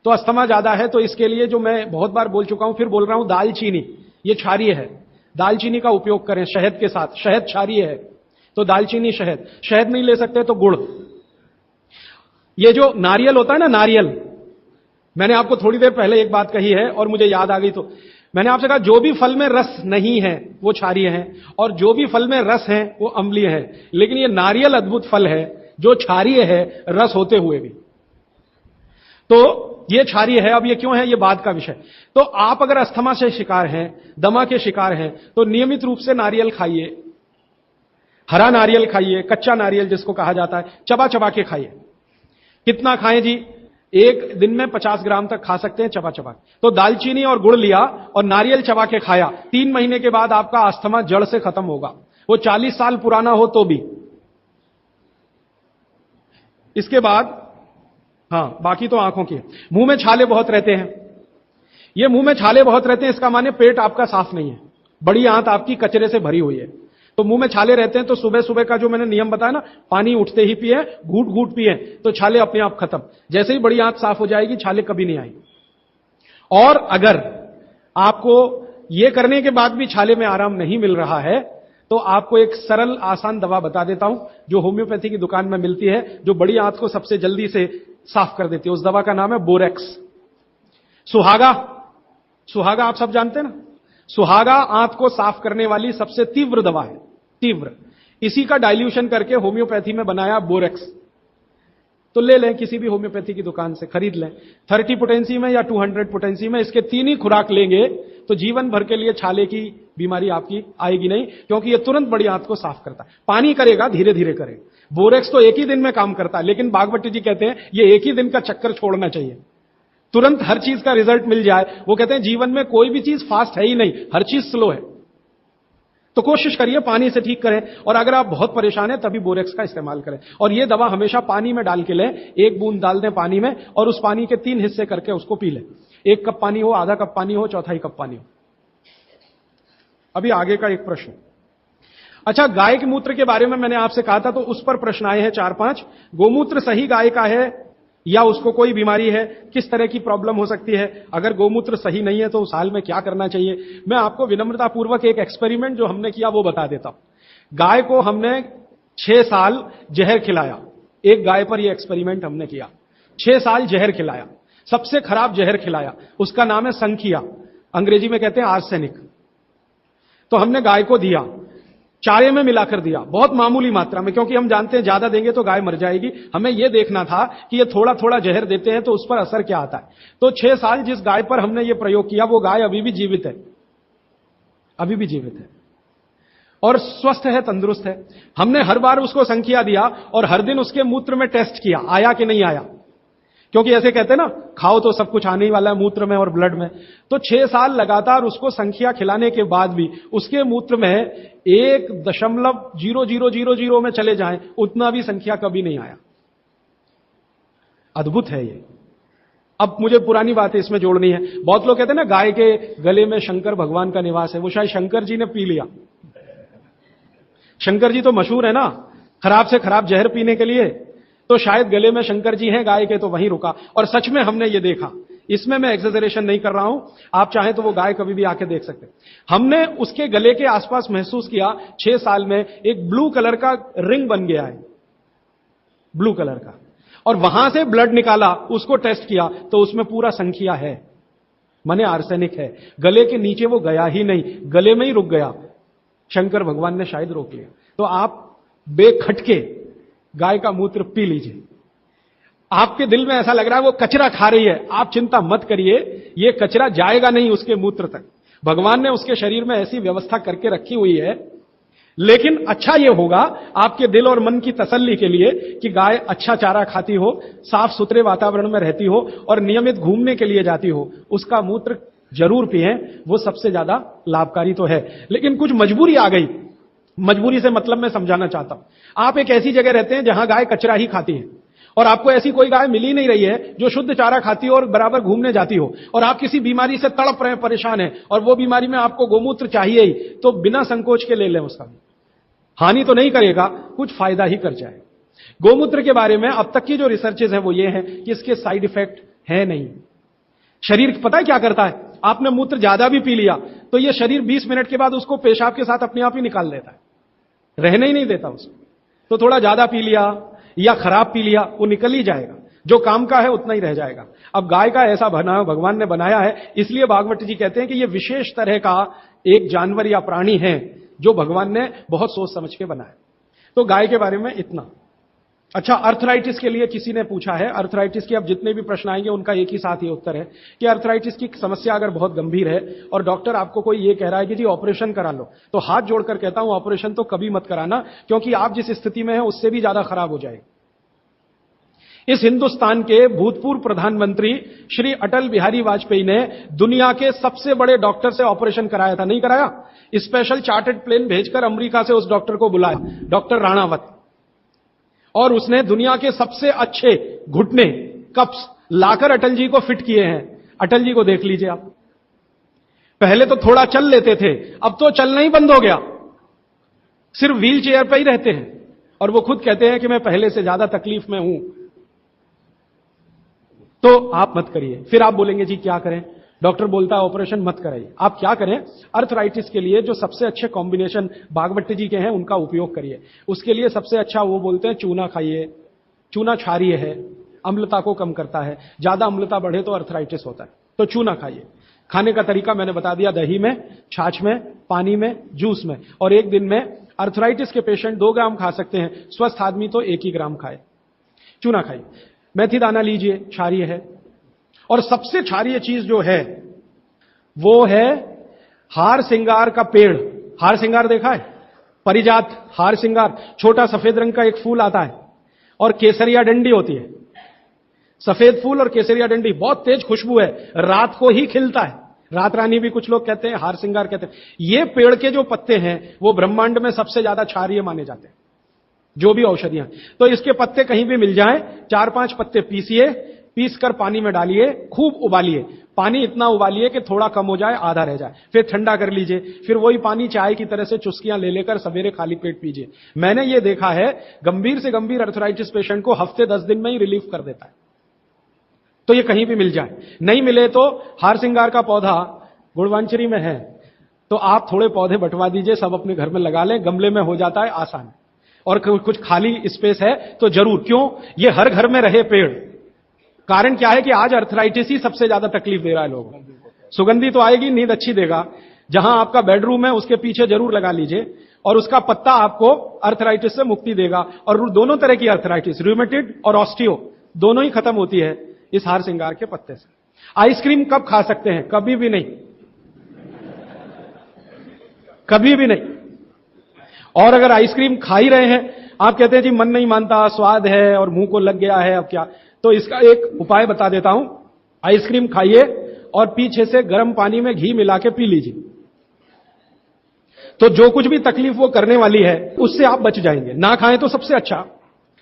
तो अस्थमा ज्यादा है तो इसके लिए जो मैं बहुत बार बोल चुका हूं, फिर बोल रहा हूं, दालचीनी ये क्षारीय है, दालचीनी का उपयोग करें शहद के साथ। शहद क्षारीय है तो दालचीनी, शहद। शहद नहीं ले सकते तो गुड़। ये जो नारियल होता है ना, नारियल, मैंने आपको थोड़ी देर पहले एक बात कही है और मुझे याद आ गई, तो मैंने आपसे कहा जो भी फल में रस नहीं है वो क्षारीय है और जो भी फल में रस है वो अम्लीय है। लेकिन ये नारियल अद्भुत फल है जो क्षारीय है रस होते हुए भी, तो ये क्षारीय है। अब ये क्यों है, ये बाद का विषय। तो आप अगर अस्थमा से शिकार हैं, दमा के शिकार हैं, तो नियमित रूप से नारियल खाइए, हरा नारियल खाइए, कच्चा नारियल जिसको कहा जाता है, चबा चबा के खाइए। कितना खाएं जी? एक दिन में 50 ग्राम तक खा सकते हैं चबा चबा। तो दालचीनी और गुड़ लिया और नारियल चबा के खाया, 3 महीने के बाद आपका अस्थमा जड़ से खत्म होगा। वो 40 साल पुराना हो तो भी। इसके बाद हां, बाकी तो आंखों की। मुंह में छाले बहुत रहते हैं। ये मुंह में छाले बहुत रहते हैं, इसका माने पेट आपका साफ नहीं है, बड़ी आंत आपकी कचरे से भरी हुई है। तो मुंह में छाले रहते हैं तो सुबह सुबह का जो मैंने नियम बताया ना, पानी उठते ही पिए, घूट घूट पिए, तो छाले अपने आप खत्म। जैसे ही बड़ी आंत साफ हो जाएगी, छाले कभी नहीं आएंगे। और अगर आपको यह करने के बाद भी छाले में आराम नहीं मिल रहा है, तो आपको एक सरल आसान दवा बता देता हूं, जो होम्योपैथी की दुकान में मिलती है, जो बड़ी आंत को सबसे जल्दी से साफ कर देती है। उस दवा का नाम है बोरेक्स। सुहागा, सुहागा आप सब जानते हैं ना, सुहागा आंत को साफ करने वाली सबसे तीव्र दवा है, तीव्र। इसी का डाइल्यूशन करके होम्योपैथी में बनाया बोरेक्स। तो ले लें, किसी भी होम्योपैथी की दुकान से खरीद लें। 30 पोटेंसी में या 200 पोटेंसी में इसके 3 ही खुराक लेंगे तो जीवन भर के लिए छाले की बीमारी आपकी आएगी नहीं, क्योंकि यह तुरंत बड़ी आंत को साफ करता है। पानी करेगा, धीरे धीरे करेगा। बोरेक्स तो एक ही दिन में काम करता है, लेकिन बागवती जी कहते हैं यह एक ही दिन का चक्कर छोड़ना चाहिए, तुरंत हर चीज का रिजल्ट मिल जाए। वो कहते हैं जीवन में कोई भी चीज फास्ट है ही नहीं, हर चीज स्लो है। तो कोशिश करिए पानी से ठीक करें, और अगर आप बहुत परेशान हैं तभी बोरेक्स का इस्तेमाल करें। और यह दवा हमेशा पानी में डाल के लें, 1 बूंद डाल दें पानी में, और उस पानी के 3 हिस्से करके उसको पी लें। 1 कप पानी हो, आधा कप पानी हो, चौथाई कप पानी हो। अभी आगे का एक प्रश्न। अच्छा, गाय के मूत्र के बारे में मैंने आपसे कहा था, तो उस पर प्रश्न आए हैं 4-5। गोमूत्र सही गाय का है या उसको कोई बीमारी है, किस तरह की प्रॉब्लम हो सकती है, अगर गोमूत्र सही नहीं है तो उस हाल में क्या करना चाहिए। मैं आपको विनम्रतापूर्वक एक एक्सपेरिमेंट जो हमने किया वो बता देता हूं। गाय को हमने 6 साल जहर खिलाया। एक गाय पर यह एक्सपेरिमेंट हमने किया, 6 साल जहर खिलाया, सबसे खराब जहर खिलाया, उसका नाम है संखिया, अंग्रेजी में कहते हैं आर्सेनिक। तो हमने गाय को दिया, चारे में मिलाकर दिया, बहुत मामूली मात्रा में, क्योंकि हम जानते हैं ज्यादा देंगे तो गाय मर जाएगी। हमें यह देखना था कि ये थोड़ा थोड़ा जहर देते हैं तो उस पर असर क्या आता है। तो 6 साल जिस गाय पर हमने ये प्रयोग किया, वो गाय अभी भी जीवित है, अभी भी जीवित है और स्वस्थ है, तंदुरुस्त है। हमने हर बार उसको संख्या दिया और हर दिन उसके मूत्र में टेस्ट किया, आया कि नहीं आया, क्योंकि ऐसे कहते हैं ना, खाओ तो सब कुछ आने ही वाला है मूत्र में और ब्लड में। तो 6 साल लगातार उसको संख्या खिलाने के बाद भी उसके मूत्र में 1.0000 में चले जाएं, उतना भी संख्या कभी नहीं आया। अद्भुत है ये। अब मुझे पुरानी बातें इसमें जोड़नी है। बहुत लोग कहते हैं ना, गाय के गले में शंकर भगवान का निवास है। वो शायद शंकर जी ने पी लिया। शंकर जी तो मशहूर है ना, खराब से खराब जहर पीने के लिए। तो शायद गले में शंकर जी हैं गाय के, तो वहीं रुका। और सच में हमने ये देखा, इसमें मैं एक्सेजरेशन नहीं कर रहा हूं, आप चाहें तो वो गाय कभी भी आके देख सकते हैं। हमने उसके गले के आसपास महसूस किया 6 साल में एक ब्लू कलर का रिंग बन गया है, ब्लू कलर का, और वहां से ब्लड निकाला, उसको टेस्ट किया तो उसमें पूरा संख्या है, माने आर्सेनिक है। गले के नीचे वो गया ही नहीं, गले में ही रुक गया। शंकर भगवान ने शायद रोक लिया। तो आप बेखटके गाय का मूत्र पी लीजिए। आपके दिल में ऐसा लग रहा है वो कचरा खा रही है, आप चिंता मत करिए, ये कचरा जाएगा नहीं उसके मूत्र तक। भगवान ने उसके शरीर में ऐसी व्यवस्था करके रखी हुई है। लेकिन अच्छा ये होगा आपके दिल और मन की तसल्ली के लिए कि गाय अच्छा चारा खाती हो, साफ सुथरे वातावरण में रहती हो और नियमित घूमने के लिए जाती हो, उसका मूत्र जरूर पिएं, वो सबसे ज्यादा लाभकारी तो है। लेकिन कुछ मजबूरी आ गई, मजबूरी से मतलब मैं समझाना चाहता हूं। आप एक ऐसी जगह रहते हैं जहां गाय कचरा ही खाती है, और आपको ऐसी कोई गाय मिल ही नहीं रही है जो शुद्ध चारा खाती हो और बराबर घूमने जाती हो, और आप किसी बीमारी से तड़प रहे हैं, परेशान है, और वो बीमारी में आपको गोमूत्र चाहिए ही, तो बिना संकोच के ले लें। उसका हानि तो नहीं करेगा, कुछ फायदा ही कर जाए। गोमूत्र के बारे में अब तक की जो रिसर्चेज हैं वो ये हैं कि इसके साइड इफेक्ट है नहीं। शरीर पता है क्या करता है, आपने मूत्र ज्यादा भी पी लिया तो ये शरीर 20 मिनट के बाद उसको पेशाब के साथ अपने आप ही निकाल देता है, रहने ही नहीं देता उसको। तो थोड़ा ज्यादा पी लिया या खराब पी लिया, वो निकल ही जाएगा, जो काम का है उतना ही रह जाएगा। अब गाय का ऐसा बना भगवान ने बनाया है, इसलिए भागवत जी कहते हैं कि ये विशेष तरह का एक जानवर या प्राणी है जो भगवान ने बहुत सोच समझ के बनाया। तो गाय के बारे में इतना। अच्छा, अर्थराइटिस के लिए किसी ने पूछा है, अर्थराइटिस के अब जितने भी प्रश्न आएंगे उनका एक ही साथ ही उत्तर है कि अर्थराइटिस की समस्या अगर बहुत गंभीर है और डॉक्टर आपको कोई ये कह रहा है कि जी ऑपरेशन करा लो, तो हाथ जोड़कर कहता हूं ऑपरेशन तो कभी मत कराना, क्योंकि आप जिस स्थिति में हैं उससे भी ज्यादा खराब हो जाएगी। इस हिंदुस्तान के भूतपूर्व प्रधानमंत्री श्री अटल बिहारी वाजपेयी ने दुनिया के सबसे बड़े डॉक्टर से ऑपरेशन कराया था, नहीं कराया? स्पेशल चार्टर्ड प्लेन भेजकर अमेरिका से उस डॉक्टर को बुलाया, डॉक्टर राणावत, और उसने दुनिया के सबसे अच्छे घुटने कप्स लाकर अटल जी को फिट किए हैं। अटल जी को देख लीजिए आप, पहले तो थोड़ा चल लेते थे, अब तो चलना ही बंद हो गया, सिर्फ व्हील चेयर पर ही रहते हैं, और वो खुद कहते हैं कि मैं पहले से ज्यादा तकलीफ में हूं। तो आप मत करिए। फिर आप बोलेंगे जी क्या करें, डॉक्टर बोलता है ऑपरेशन मत कराइए। आप क्या करें, अर्थराइटिस के लिए जो सबसे अच्छे कॉम्बिनेशन भागवत जी के हैं उनका उपयोग करिए। उसके लिए सबसे अच्छा वो बोलते हैं चूना खाइए, चूना क्षारीय है, अम्लता को कम करता है, ज्यादा अम्लता बढ़े तो अर्थराइटिस होता है, तो चूना खाइए। खाने का तरीका मैंने बता दिया, दही में, छाछ में, पानी में, जूस में, और एक दिन में अर्थराइटिस के पेशेंट 2 ग्राम खा सकते हैं, स्वस्थ आदमी तो 1 ही ग्राम खाए। चूना खाइए। मेथी दाना लीजिए, क्षारीय है। और सबसे क्षारीय चीज जो है वो है हार सिंगार का पेड़। हार सिंगार देखा है? परिजात हार सिंगार, छोटा सफेद रंग का एक फूल आता है और केसरिया डंडी होती है। सफेद फूल और केसरिया डंडी, बहुत तेज खुशबू है, रात को ही खिलता है। रात रानी भी कुछ लोग कहते हैं, हार सिंगार कहते हैं। ये पेड़ के जो पत्ते हैं वो ब्रह्मांड में सबसे ज्यादा क्षारीय माने जाते हैं, जो भी औषधियां। तो इसके पत्ते कहीं भी मिल जाएं, 4-5 पत्ते पीसिए, पीसकर पानी में डालिए, खूब उबालिए। पानी इतना उबालिए कि थोड़ा कम हो जाए, आधा रह जाए, फिर ठंडा कर लीजिए। फिर वही पानी चाय की तरह से चुस्कियां ले लेकर सवेरे खाली पेट पीजिए। मैंने ये देखा है, गंभीर से गंभीर अर्थराइटिस पेशेंट को हफ्ते 10 दिन में ही रिलीफ कर देता है। तो ये कहीं भी मिल जाए। नहीं मिले तो हार सिंगार का पौधा गुड़वांचरी में है, तो आप थोड़े पौधे बंटवा दीजिए, सब अपने घर में लगा लें, गमले में हो जाता है आसान। और कुछ खाली स्पेस है तो जरूर, क्यों, ये हर घर में रहे पेड़। कारण क्या है कि आज अर्थराइटिस ही सबसे ज्यादा तकलीफ दे रहा है लोगों को। सुगंधी तो आएगी, नींद अच्छी देगा। जहां आपका बेडरूम है उसके पीछे जरूर लगा लीजिए, और उसका पत्ता आपको अर्थराइटिस से मुक्ति देगा। और दोनों तरह की अर्थराइटिस, रूमेटिड और ऑस्टियो, दोनों ही खत्म होती है इस हार सिंगार के पत्ते से। आइसक्रीम कब खा सकते हैं? कभी भी नहीं, कभी भी नहीं। और अगर आइसक्रीम खा ही रहे हैं, आप कहते हैं जी मन नहीं मानता, स्वाद है और मुंह को लग गया है, अब क्या, तो इसका एक उपाय बता देता हूं। आइसक्रीम खाइए और पीछे से गर्म पानी में घी मिला के पी लीजिए, तो जो कुछ भी तकलीफ वो करने वाली है उससे आप बच जाएंगे। ना खाएं तो सबसे अच्छा।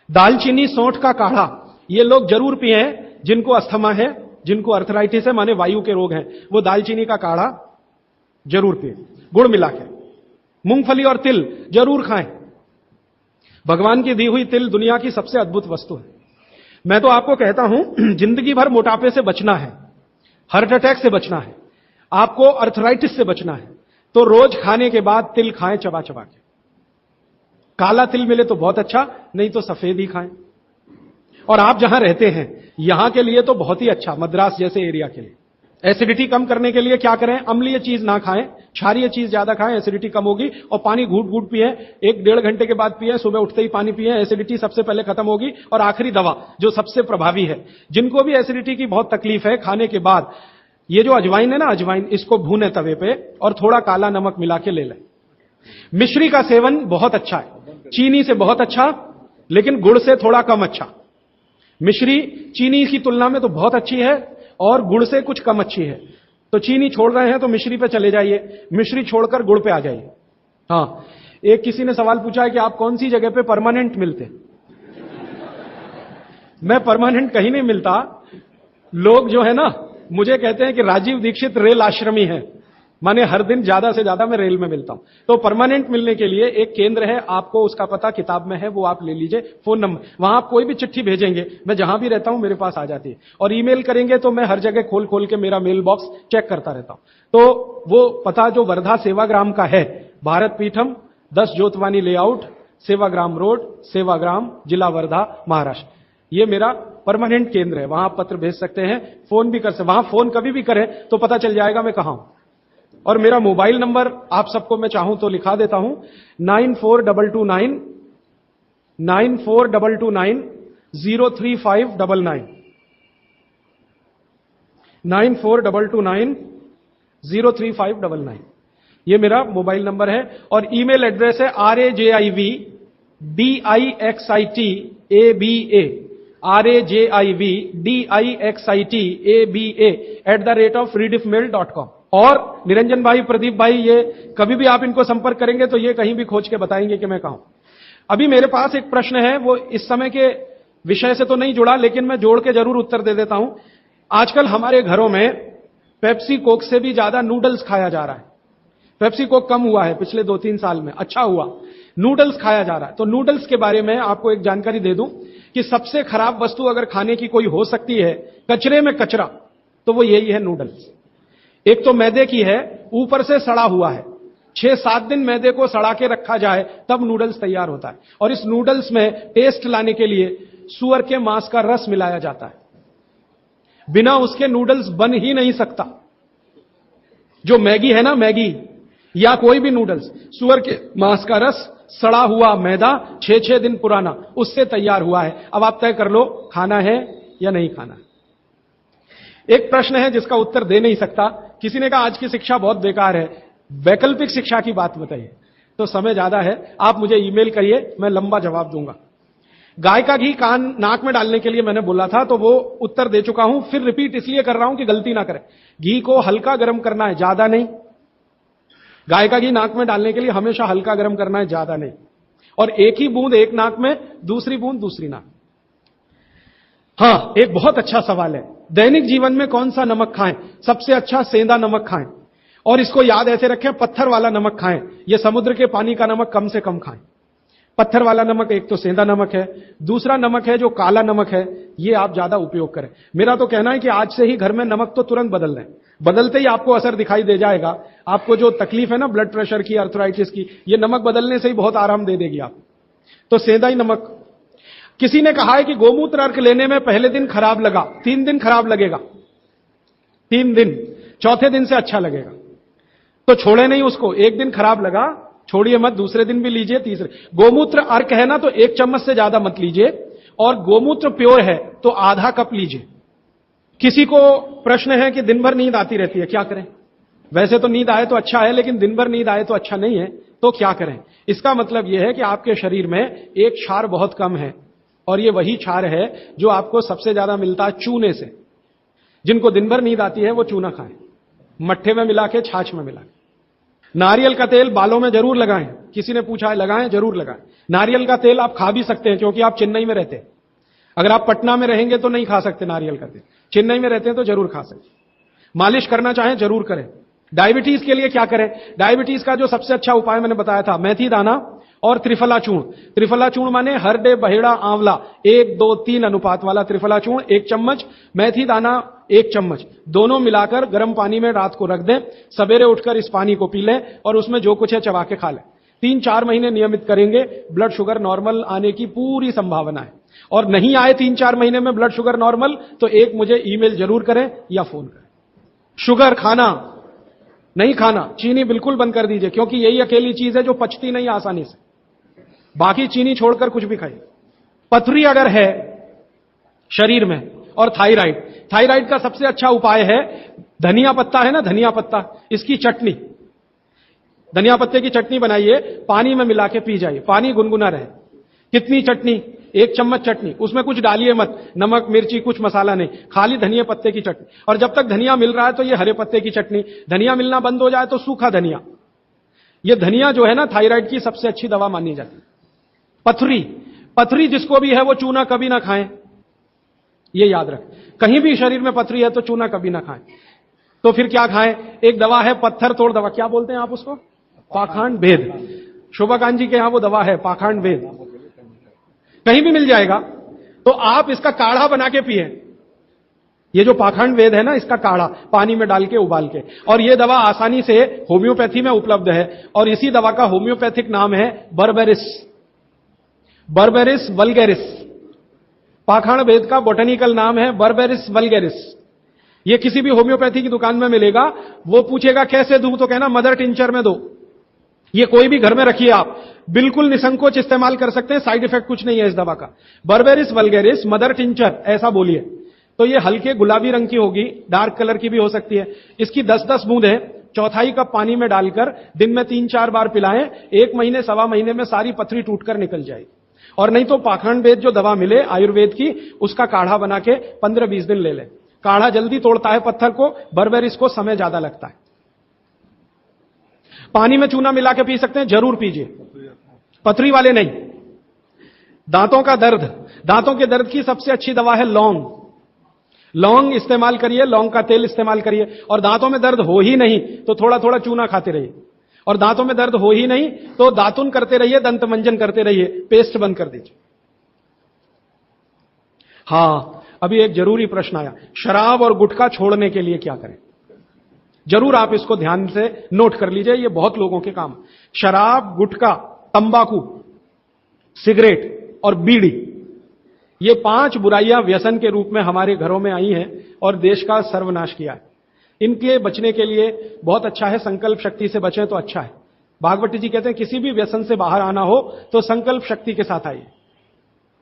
दालचीनी सौंठ का काढ़ा ये लोग जरूर पिए, जिनको अस्थमा है, जिनको अर्थराइटिस है, माने वायु के रोग हैं, वो दालचीनी का काढ़ा जरूर पिए, गुड़ मिला के। मूंगफली और तिल जरूर खाएं। भगवान की दी हुई तिल दुनिया की सबसे अद्भुत वस्तु है। मैं तो आपको कहता हूं, जिंदगी भर मोटापे से बचना है, हार्ट अटैक से बचना है, आपको अर्थराइटिस से बचना है, तो रोज खाने के बाद तिल खाएं, चबा चबा के। काला तिल मिले तो बहुत अच्छा, नहीं तो सफेद ही खाएं। और आप जहां रहते हैं यहां के लिए तो बहुत ही अच्छा, मद्रास जैसे एरिया के लिए। एसिडिटी कम करने के लिए क्या करें, अम्लीय चीज ना खाएं, क्षारीय चीज ज्यादा खाएं, एसिडिटी कम होगी। और पानी घूट घूट पिए, 1-1.5 घंटे के बाद पिए, सुबह उठते ही पानी पिए, एसिडिटी सबसे पहले खत्म होगी। और आखिरी दवा जो सबसे प्रभावी है, जिनको भी एसिडिटी की बहुत तकलीफ है, खाने के बाद ये जो अजवाइन है ना, अजवाइन, इसको भूने तवे पे और थोड़ा काला नमक मिला के ले लें। मिश्री का सेवन बहुत अच्छा है, चीनी से बहुत अच्छा, लेकिन गुड़ से थोड़ा कम अच्छा। मिश्री चीनी की तुलना में तो बहुत अच्छी है और गुड़ से कुछ कम अच्छी है। तो चीनी छोड़ रहे हैं तो मिश्री पे चले जाइए, मिश्री छोड़कर गुड़ पे आ जाइए। हाँ, एक किसी ने सवाल पूछा है कि आप कौन सी जगह पे परमानेंट मिलते। मैं परमानेंट कहीं नहीं मिलता। लोग जो है ना मुझे कहते हैं कि राजीव दीक्षित रेल आश्रमी है, माने हर दिन ज्यादा से ज्यादा मैं रेल में मिलता हूं। तो परमानेंट मिलने के लिए एक केंद्र है, आपको उसका पता किताब में है, वो आप ले लीजिए, फोन नंबर। वहां आप कोई भी चिट्ठी भेजेंगे, मैं जहां भी रहता हूं मेरे पास आ जाती है। और ईमेल करेंगे तो मैं हर जगह खोल खोल के मेरा मेल बॉक्स चेक करता रहता हूं। तो वो पता जो वर्धा सेवाग्राम का है, भारत पीठम 10 ज्योतवानी लेआउट, सेवाग्राम रोड, सेवाग्राम, जिला वर्धा, महाराष्ट्र, ये मेरा परमानेंट केंद्र है। वहां आप पत्र भेज सकते हैं, फोन भी कर सकते। वहां फोन कभी भी करें तो पता चल जाएगा मैं कहां हूं। और मेरा मोबाइल नंबर आप सबको मैं चाहूं तो लिखा देता हूं, 9422903599 9422903599। ये मेरा मोबाइल नंबर है। और ईमेल एड्रेस है RAJIVDIXITABA RAJIVDIXITABA@rediffmail.com। और निरंजन भाई, प्रदीप भाई, ये कभी भी आप इनको संपर्क करेंगे तो ये कहीं भी खोज के बताएंगे कि मैं कहां हूं। अभी मेरे पास एक प्रश्न है, वो इस समय के विषय से तो नहीं जुड़ा, लेकिन मैं जोड़ के जरूर उत्तर दे देता हूं। आजकल हमारे घरों में पेप्सी कोक से भी ज्यादा नूडल्स खाया जा रहा है। पेप्सी कोक कम हुआ है पिछले 2-3 साल में, अच्छा हुआ, नूडल्स खाया जा रहा है। तो नूडल्स के बारे में आपको एक जानकारी दे दूं कि सबसे खराब वस्तु अगर खाने की कोई हो सकती है, कचरे में कचरा, तो वो यही है नूडल्स। एक तो मैदे की है, ऊपर से सड़ा हुआ है। 6-7 दिन मैदे को सड़ा के रखा जाए तब नूडल्स तैयार होता है। और इस नूडल्स में टेस्ट लाने के लिए सूअर के मांस का रस मिलाया जाता है। बिना उसके नूडल्स बन ही नहीं सकता। जो मैगी है ना, मैगी या कोई भी नूडल्स, सूअर के मांस का रस, सड़ा हुआ मैदा, 6-6 दिन पुराना, उससे तैयार हुआ है। अब आप तय कर लो, खाना है या नहीं खाना। एक प्रश्न है जिसका उत्तर दे नहीं सकता। किसी ने कहा आज की शिक्षा बहुत बेकार है, वैकल्पिक शिक्षा की बात बताइए। तो समय ज्यादा है, आप मुझे ईमेल करिए, मैं लंबा जवाब दूंगा। गाय का घी कान नाक में डालने के लिए मैंने बोला था, तो वो उत्तर दे चुका हूं। फिर रिपीट इसलिए कर रहा हूं कि गलती ना करें। घी को हल्का गर्म करना है, ज्यादा नहीं। गाय का घी नाक में डालने के लिए हमेशा हल्का गर्म करना है, ज्यादा नहीं। और एक ही बूंद एक नाक में, दूसरी बूंद दूसरी नाक। हां, एक बहुत अच्छा सवाल है, दैनिक जीवन में कौन सा नमक खाएं? सबसे अच्छा सेंधा नमक खाएं। और इसको याद ऐसे रखें, पत्थर वाला नमक खाएं। यह समुद्र के पानी का नमक कम से कम खाएं। पत्थर वाला नमक एक तो सेंधा नमक है, दूसरा नमक है जो काला नमक है, ये आप ज्यादा उपयोग करें। मेरा तो कहना है कि आज से ही घर में नमक तो तुरंत बदल दें। बदलते ही आपको असर दिखाई दे जाएगा। आपको जो तकलीफ है ना ब्लड प्रेशर की, अर्थराइटिस की, ये नमक बदलने से ही बहुत आराम दे देगी आप। तो सेंधा ही नमक। किसी ने कहा है कि गोमूत्र अर्क लेने में पहले दिन खराब लगा, 3 दिन खराब लगेगा, 3 दिन, चौथे दिन से अच्छा लगेगा। तो छोड़े नहीं उसको। एक दिन खराब लगा, छोड़िए मत, दूसरे दिन भी लीजिए, तीसरे। गोमूत्र अर्क है ना, तो 1 चम्मच से ज्यादा मत लीजिए। और गोमूत्र प्योर है तो आधा कप लीजिए। किसी को प्रश्न है कि दिन भर नींद आती रहती है, क्या करें? वैसे तो नींद आए तो अच्छा है, लेकिन दिन भर नींद आए तो अच्छा नहीं है, तो क्या करें? इसका मतलब यह है कि आपके शरीर में एक क्षार बहुत कम है, और यह वही क्षार है जो आपको सबसे ज्यादा मिलता है चूने से। जिनको दिन भर नींद आती है वो चूना खाएं, मट्ठे में मिला के, छाछ में मिला के। नारियल का तेल बालों में जरूर लगाएं। किसी ने पूछा है, लगाएं? जरूर लगाएं। नारियल का तेल आप खा भी सकते हैं, क्योंकि आप चेन्नई में रहते हैं। अगर आप पटना में रहेंगे तो नहीं खा सकते नारियल का तेल, चेन्नई में रहते हैं तो जरूर खा सकते। मालिश करना चाहें जरूर करें। डायबिटीज के लिए क्या करें? डायबिटीज का जो सबसे अच्छा उपाय मैंने बताया था, मेथी दाना और त्रिफला चूर्ण। त्रिफला चूर्ण माने हरडे, बहेड़ा, आंवला, 1-2-3 अनुपात वाला त्रिफला चूर्ण 1 चम्मच, मेथी दाना 1 चम्मच, दोनों मिलाकर गर्म पानी में रात को रख दें। सवेरे उठकर इस पानी को पी लें और उसमें जो कुछ है चबा के खा लें। 3-4 महीने नियमित करेंगे, ब्लड शुगर नॉर्मल आने की पूरी संभावना है। और नहीं आए 3-4 महीने में ब्लड शुगर नॉर्मल, तो एक मुझे ईमेल जरूर करें या फोन करें। शुगर खाना नहीं खाना, चीनी बिल्कुल बंद कर दीजिए, क्योंकि यही अकेली चीज है जो पचती नहीं आसानी से। बाकी चीनी छोड़कर कुछ भी खाइए। पथरी अगर है शरीर में, और थायराइड, थायराइड का सबसे अच्छा उपाय है धनिया पत्ता है ना, धनिया पत्ता, इसकी चटनी, धनिया पत्ते की चटनी बनाइए, पानी में मिला के पी जाइए। पानी गुनगुना रहे। कितनी चटनी? 1 चम्मच चटनी। उसमें कुछ डालिए मत, नमक मिर्ची कुछ मसाला नहीं, खाली धनिया पत्ते की चटनी। और जब तक धनिया मिल रहा है तो ये हरे पत्ते की चटनी। धनिया मिलना बंद हो जाए तो सूखा धनिया। ये धनिया जो है ना, थायराइड की सबसे अच्छी दवा मानी जाती है। पथरी, पथरी जिसको भी है वो चूना कभी ना खाएं, ये याद रखें। कहीं भी शरीर में पथरी है तो चूना कभी ना खाएं। तो फिर क्या खाएं? एक दवा है पत्थर तोड़ दवा, क्या बोलते हैं आप उसको? पाखंड भेद। शोभाकांत जी के यहां वो दवा है पाखंड भेद, कहीं भी मिल जाएगा। तो आप इसका काढ़ा बना के पिए। ये जो पाखंड वेद है ना, इसका काढ़ा पानी में डाल के उबाल के। और ये दवा आसानी से होम्योपैथी में उपलब्ध है, और इसी दवा का होम्योपैथिक नाम है बर्बेरिस, बर्बेरिस वल्गेरिस। पाखंड वेद का बोटेनिकल नाम है बर्बेरिस वल्गेरिस। ये किसी भी होम्योपैथी की दुकान में मिलेगा। वो पूछेगा कैसे दूं, तो कहना मदर टिंचर में दो। ये कोई भी घर में रखिए, आप बिल्कुल निसंकोच इस्तेमाल कर सकते हैं, साइड इफेक्ट कुछ नहीं है इस दवा का। बर्बेरिस वल्गेरिस मदर टिंचर ऐसा बोलिए तो ये हल्के गुलाबी रंग की होगी, डार्क कलर की भी हो सकती है। इसकी 10-10 बूंदें 1/4 कप पानी में डालकर दिन में 3-4 बार पिलाएं। 1 महीने 1.25 महीने में सारी पथरी टूटकर निकल जाएगी। और नहीं तो पाखंड वेद जो दवा मिले आयुर्वेद की, उसका काढ़ा बना के 15-20 दिन ले ले। काढ़ा जल्दी तोड़ता है पत्थर को, बर्बेरिस को समय ज्यादा लगता है। पानी में चूना मिला के पी सकते हैं, जरूर पीजिए, पथरी वाले नहीं। दांतों का दर्द, दांतों के दर्द की सबसे अच्छी दवा है लौंग। लौंग इस्तेमाल करिए, लौंग का तेल इस्तेमाल करिए। और दांतों में दर्द हो ही नहीं तो थोड़ा थोड़ा चूना खाते रहिए। और दांतों में दर्द हो ही नहीं तो दातुन करते रहिए, दंत मंजन करते रहिए, पेस्ट बंद कर दीजिए। हां, अभी एक जरूरी प्रश्न आया, शराब और गुटखा छोड़ने के लिए क्या करें? जरूर आप इसको ध्यान से नोट कर लीजिए, ये बहुत लोगों के काम। शराब, गुटखा, तंबाकू, सिगरेट और बीड़ी, ये 5 बुराइयां व्यसन के रूप में हमारे घरों में आई हैं और देश का सर्वनाश किया है। इनके बचने के लिए बहुत अच्छा है, संकल्प शक्ति से बचें तो अच्छा है। भागवती जी कहते हैं किसी भी व्यसन से बाहर आना हो तो संकल्प शक्ति के साथ आइए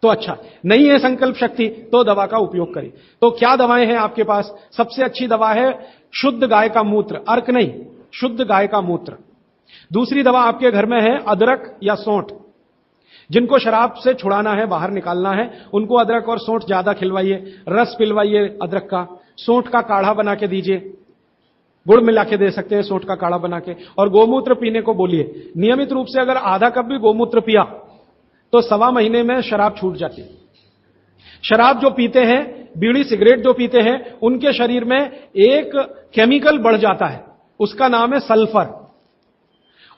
तो अच्छा। नहीं है संकल्प शक्ति तो दवा का उपयोग करिए। तो क्या दवाएं हैं आपके पास? सबसे अच्छी दवा है शुद्ध गाय का मूत्र, अर्क नहीं, शुद्ध गाय का मूत्र। दूसरी दवा आपके घर में है अदरक या सौंठ। जिनको शराब से छुड़ाना है, बाहर निकालना है, उनको अदरक और सौंठ ज्यादा खिलवाइए, रस पिलवाइए अदरक का, सौंठ का काढ़ा बना के दीजिए, गुड़ मिला के दे सकते हैं सौंठ का काढ़ा बना के। और गोमूत्र पीने को बोलिए। नियमित रूप से अगर आधा कप भी गोमूत्र पिया तो 1.25 महीने में शराब छूट जाती है। शराब जो पीते हैं, बीड़ी सिगरेट जो पीते हैं, उनके शरीर में एक केमिकल बढ़ जाता है, उसका नाम है सल्फर।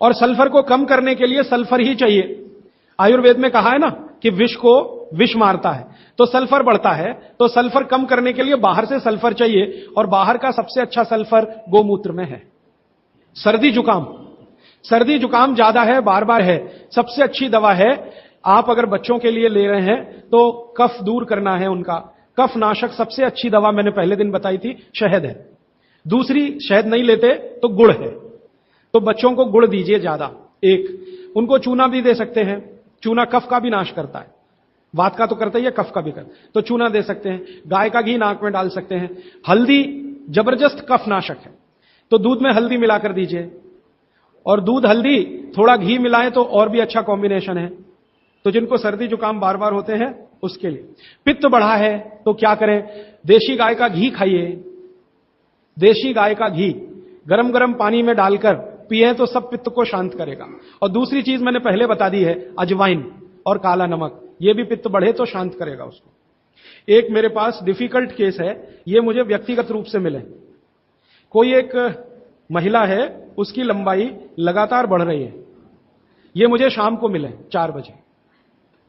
और सल्फर को कम करने के लिए सल्फर ही चाहिए। आयुर्वेद में कहा है ना कि विष को विष मारता है, तो सल्फर बढ़ता है। तो सल्फर कम करने के लिए बाहर से सल्फर चाहिए, और बाहर का सबसे अच्छा सल्फर गोमूत्र में है। सर्दी जुकाम, सर्दी जुकाम ज्यादा है, बार बार है, सबसे अच्छी दवा है। आप अगर बच्चों के लिए ले रहे हैं तो कफ दूर करना है उनका, कफ नाशक सबसे अच्छी दवा मैंने पहले दिन बताई थी, शहद है। दूसरी, शहद नहीं लेते तो गुड़ है, तो बच्चों को गुड़ दीजिए ज्यादा। एक, उनको चूना भी दे सकते हैं, चूना कफ का भी नाश करता है, वात का तो करता ही है, कफ का भी करता है, तो चूना दे सकते हैं। गाय का घी नाक में डाल सकते हैं। हल्दी जबरदस्त कफ नाशक है, तो दूध में हल्दी मिलाकर दीजिए। और दूध हल्दी थोड़ा घी मिलाएं तो और भी अच्छा कॉम्बिनेशन है। तो जिनको सर्दी जुकाम बार बार होते हैं उसके लिए। पित्त बढ़ा है तो क्या करें? देशी गाय का घी खाइए। देशी गाय का घी गरम गरम पानी में डालकर पिए तो सब पित्त को शांत करेगा। और दूसरी चीज मैंने पहले बता दी है, अजवाइन और काला नमक, ये भी पित्त बढ़े तो शांत करेगा उसको। एक मेरे पास डिफिकल्ट केस है, ये मुझे व्यक्तिगत रूप से मिले। कोई एक महिला है, उसकी लंबाई लगातार बढ़ रही है, ये मुझे शाम को मिले 4 बजे।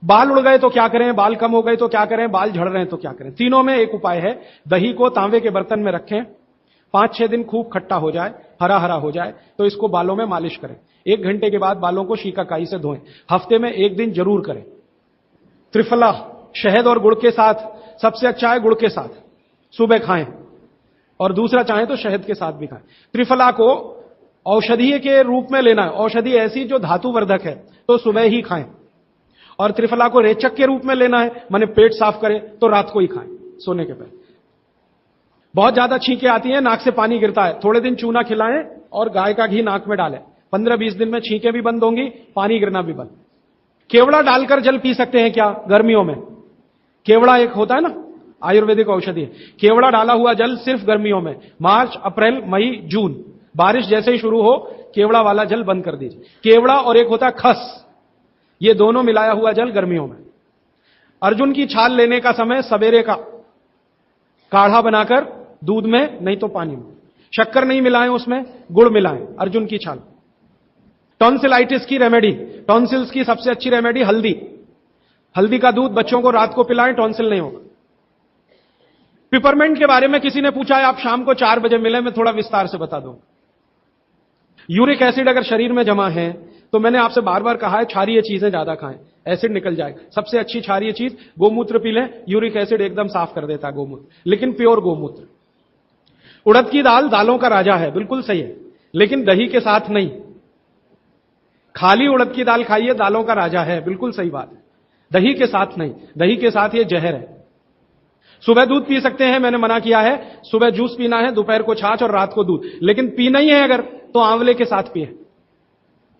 बाल उड़ गए तो क्या करें, बाल कम हो गए तो क्या करें, बाल झड़ रहे हैं तो क्या करें? तीनों में एक उपाय है, दही को तांबे के बर्तन में रखें, 5-6 दिन खूब खट्टा हो जाए, हरा हरा हो जाए तो इसको बालों में मालिश करें। 1 घंटे के बाद बालों को शीकाकाई से धोएं। हफ्ते में 1 दिन जरूर करें। त्रिफला शहद और गुड़ के साथ, सबसे अच्छा है गुड़ के साथ, सुबह खाएं, और दूसरा चाहें तो शहद के साथ भी खाएं। त्रिफला को औषधीय के रूप में लेना है, औषधि ऐसी जो धातुवर्धक है, तो सुबह ही खाएं। और त्रिफला को रेचक के रूप में लेना है, माने पेट साफ करे, तो रात को ही खाएं सोने के पहले। बहुत ज्यादा छींकें आती हैं, नाक से पानी गिरता है, थोड़े दिन चूना खिलाएं और गाय का घी नाक में डालें। 15-20 दिन में छींकें भी बंद होंगी, पानी गिरना भी बंद। केवड़ा डालकर जल पी सकते हैं क्या गर्मियों में? केवड़ा एक होता है ना, आयुर्वेदिक औषधि है। केवड़ा डाला हुआ जल सिर्फ गर्मियों में, मार्च, अप्रैल, मई, जून, बारिश जैसे ही शुरू हो केवड़ा वाला जल बंद कर दीजिए। केवड़ा और एक होता है खस, ये दोनों मिलाया हुआ जल गर्मियों में। अर्जुन की छाल लेने का समय सवेरे का, काढ़ा बनाकर दूध में नहीं तो पानी में, शक्कर नहीं मिलाएं उसमें, गुड़ मिलाएं, अर्जुन की छाल। टॉन्सिलाइटिस की रेमेडी, टॉन्सिल्स की सबसे अच्छी रेमेडी हल्दी, हल्दी का दूध बच्चों को रात को पिलाएं, टॉन्सिल नहीं होगा। पिपरमेंट के बारे में किसी ने पूछा है, आप शाम को 4 बजे मिले, मैं थोड़ा विस्तार से बता दूं। यूरिक एसिड अगर शरीर में जमा है तो मैंने आपसे बार बार कहा है क्षारीय चीजें ज्यादा खाएं, एसिड निकल जाएगा। सबसे अच्छी क्षारीय चीज गोमूत्र पी लें, यूरिक एसिड एकदम साफ कर देता है गोमूत्र, लेकिन प्योर गोमूत्र। उड़द की दाल दालों का राजा है, बिल्कुल सही है, लेकिन दही के साथ नहीं। खाली उड़द की दाल खाइए, दालों का राजा है, बिल्कुल सही बात है, दही के साथ नहीं, दही के साथ ये जहर है। सुबह दूध पी सकते हैं, मैंने मना किया है, सुबह जूस पीना है, दोपहर को छाछ और रात को दूध, लेकिन पीना ही है अगर तो आंवले के साथ पिए,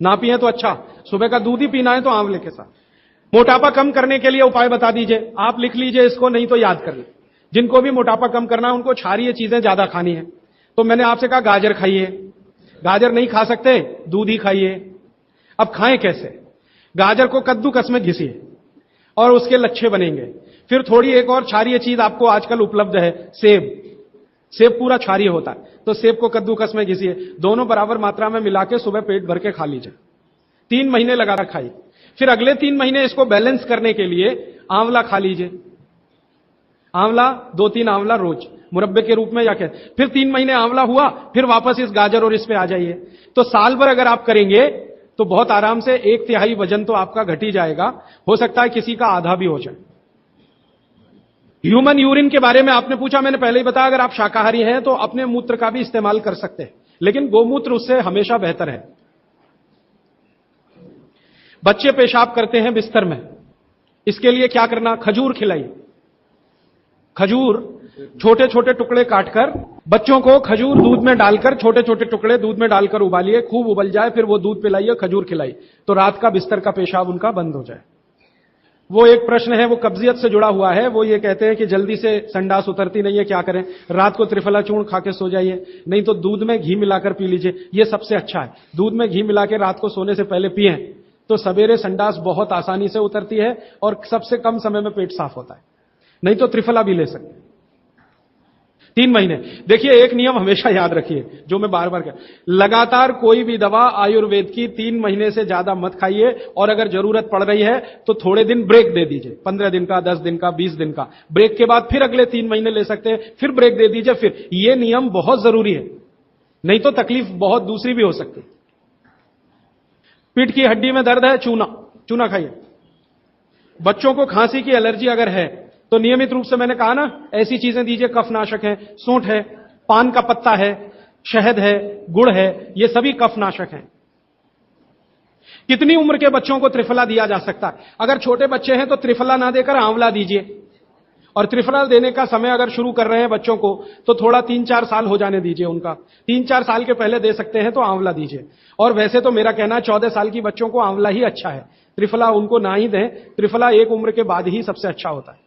ना पिए तो अच्छा, सुबह का दूध ही पीना है तो आंवले के साथ। मोटापा कम करने के लिए उपाय बता दीजिए, आप लिख लीजिए इसको, नहीं तो याद कर लीजिए। जिनको भी मोटापा कम करना है उनको क्षारीय चीजें ज्यादा खानी है। तो मैंने आपसे कहा गाजर खाइए, गाजर नहीं खा सकते, दूध ही खाइए। अब खाएं कैसे? गाजर को कद्दूकस में घिसिए और उसके लच्छे बनेंगे। फिर थोड़ी एक और क्षारीय चीज आपको आजकल उपलब्ध है, सेब। सेब पूरा क्षारीय होता है, तो सेब को कद्दूकस में घिसिए, दोनों बराबर मात्रा में मिला के सुबह पेट भर के खा लीजिए। 3 महीने लगातार खाइए। फिर अगले 3 महीने इसको बैलेंस करने के लिए आंवला खा लीजिए। आंवला 2-3 आंवला रोज मुरब्बे के रूप में या क्या। फिर 3 महीने आंवला हुआ, फिर वापस इस गाजर और इस पे आ जाइए। तो साल भर अगर आप करेंगे तो बहुत आराम से 1/3 वजन तो आपका घट ही जाएगा। हो सकता है किसी का आधा भी हो जाए। ह्यूमन यूरिन के बारे में आपने पूछा, मैंने पहले ही बताया, अगर आप शाकाहारी हैं तो अपने मूत्र का भी इस्तेमाल कर सकते हैं, लेकिन गोमूत्र उससे हमेशा बेहतर है। बच्चे पेशाब करते हैं बिस्तर में, इसके लिए क्या करना? खजूर खिलाइए। खजूर छोटे छोटे टुकड़े काटकर बच्चों को खजूर दूध में डालकर, छोटे छोटे टुकड़े दूध में डालकर उबालिए, खूब उबल जाए, फिर वो दूध पिलाइए, खजूर खिलाइए, तो रात का बिस्तर का पेशाब उनका बंद हो जाए। वो एक प्रश्न है, वो कब्जियत से जुड़ा हुआ है। वो ये कहते हैं कि जल्दी से संडास उतरती नहीं है, क्या करें? रात को त्रिफला चूर्ण खा के सो जाइए, नहीं तो दूध में घी मिलाकर पी लीजिए, ये सबसे अच्छा है। दूध में घी मिला के रात को सोने से पहले पिए तो सवेरे संडास बहुत आसानी से उतरती है और सबसे कम समय में पेट साफ होता है। नहीं तो त्रिफला भी ले सकते हैं। 3 महीने। देखिए, एक नियम हमेशा याद रखिए, जो मैं बार बार कह, लगातार कोई भी दवा आयुर्वेद की 3 महीने से ज्यादा मत खाइए, और अगर जरूरत पड़ रही है तो थोड़े दिन ब्रेक दे दीजिए, 15 दिन का, 10 दिन का, 20 दिन का ब्रेक के बाद फिर अगले 3 महीने ले सकते हैं, फिर ब्रेक दे दीजिए। फिर ये नियम बहुत जरूरी है, नहीं तो तकलीफ बहुत दूसरी भी हो सकती है। पीठ की हड्डी में दर्द है, चूना खाइए। बच्चों को खांसी की एलर्जी अगर है तो नियमित रूप से, मैंने कहा ना, ऐसी चीजें दीजिए, कफनाशक है, सूंठ है, पान का पत्ता है, शहद है, गुड़ है, ये सभी कफनाशक हैं। कितनी उम्र के बच्चों को त्रिफला दिया जा सकता है? अगर छोटे बच्चे हैं तो त्रिफला ना देकर आंवला दीजिए, और त्रिफला देने का समय अगर शुरू कर रहे हैं बच्चों को तो थोड़ा 3-4 साल हो जाने दीजिए उनका। 3-4 साल के पहले दे सकते हैं तो आंवला दीजिए। और वैसे तो मेरा कहना है 14 साल की बच्चों को आंवला ही अच्छा है, त्रिफला उनको ना ही दें। त्रिफला एक उम्र के बाद ही सबसे अच्छा होता है।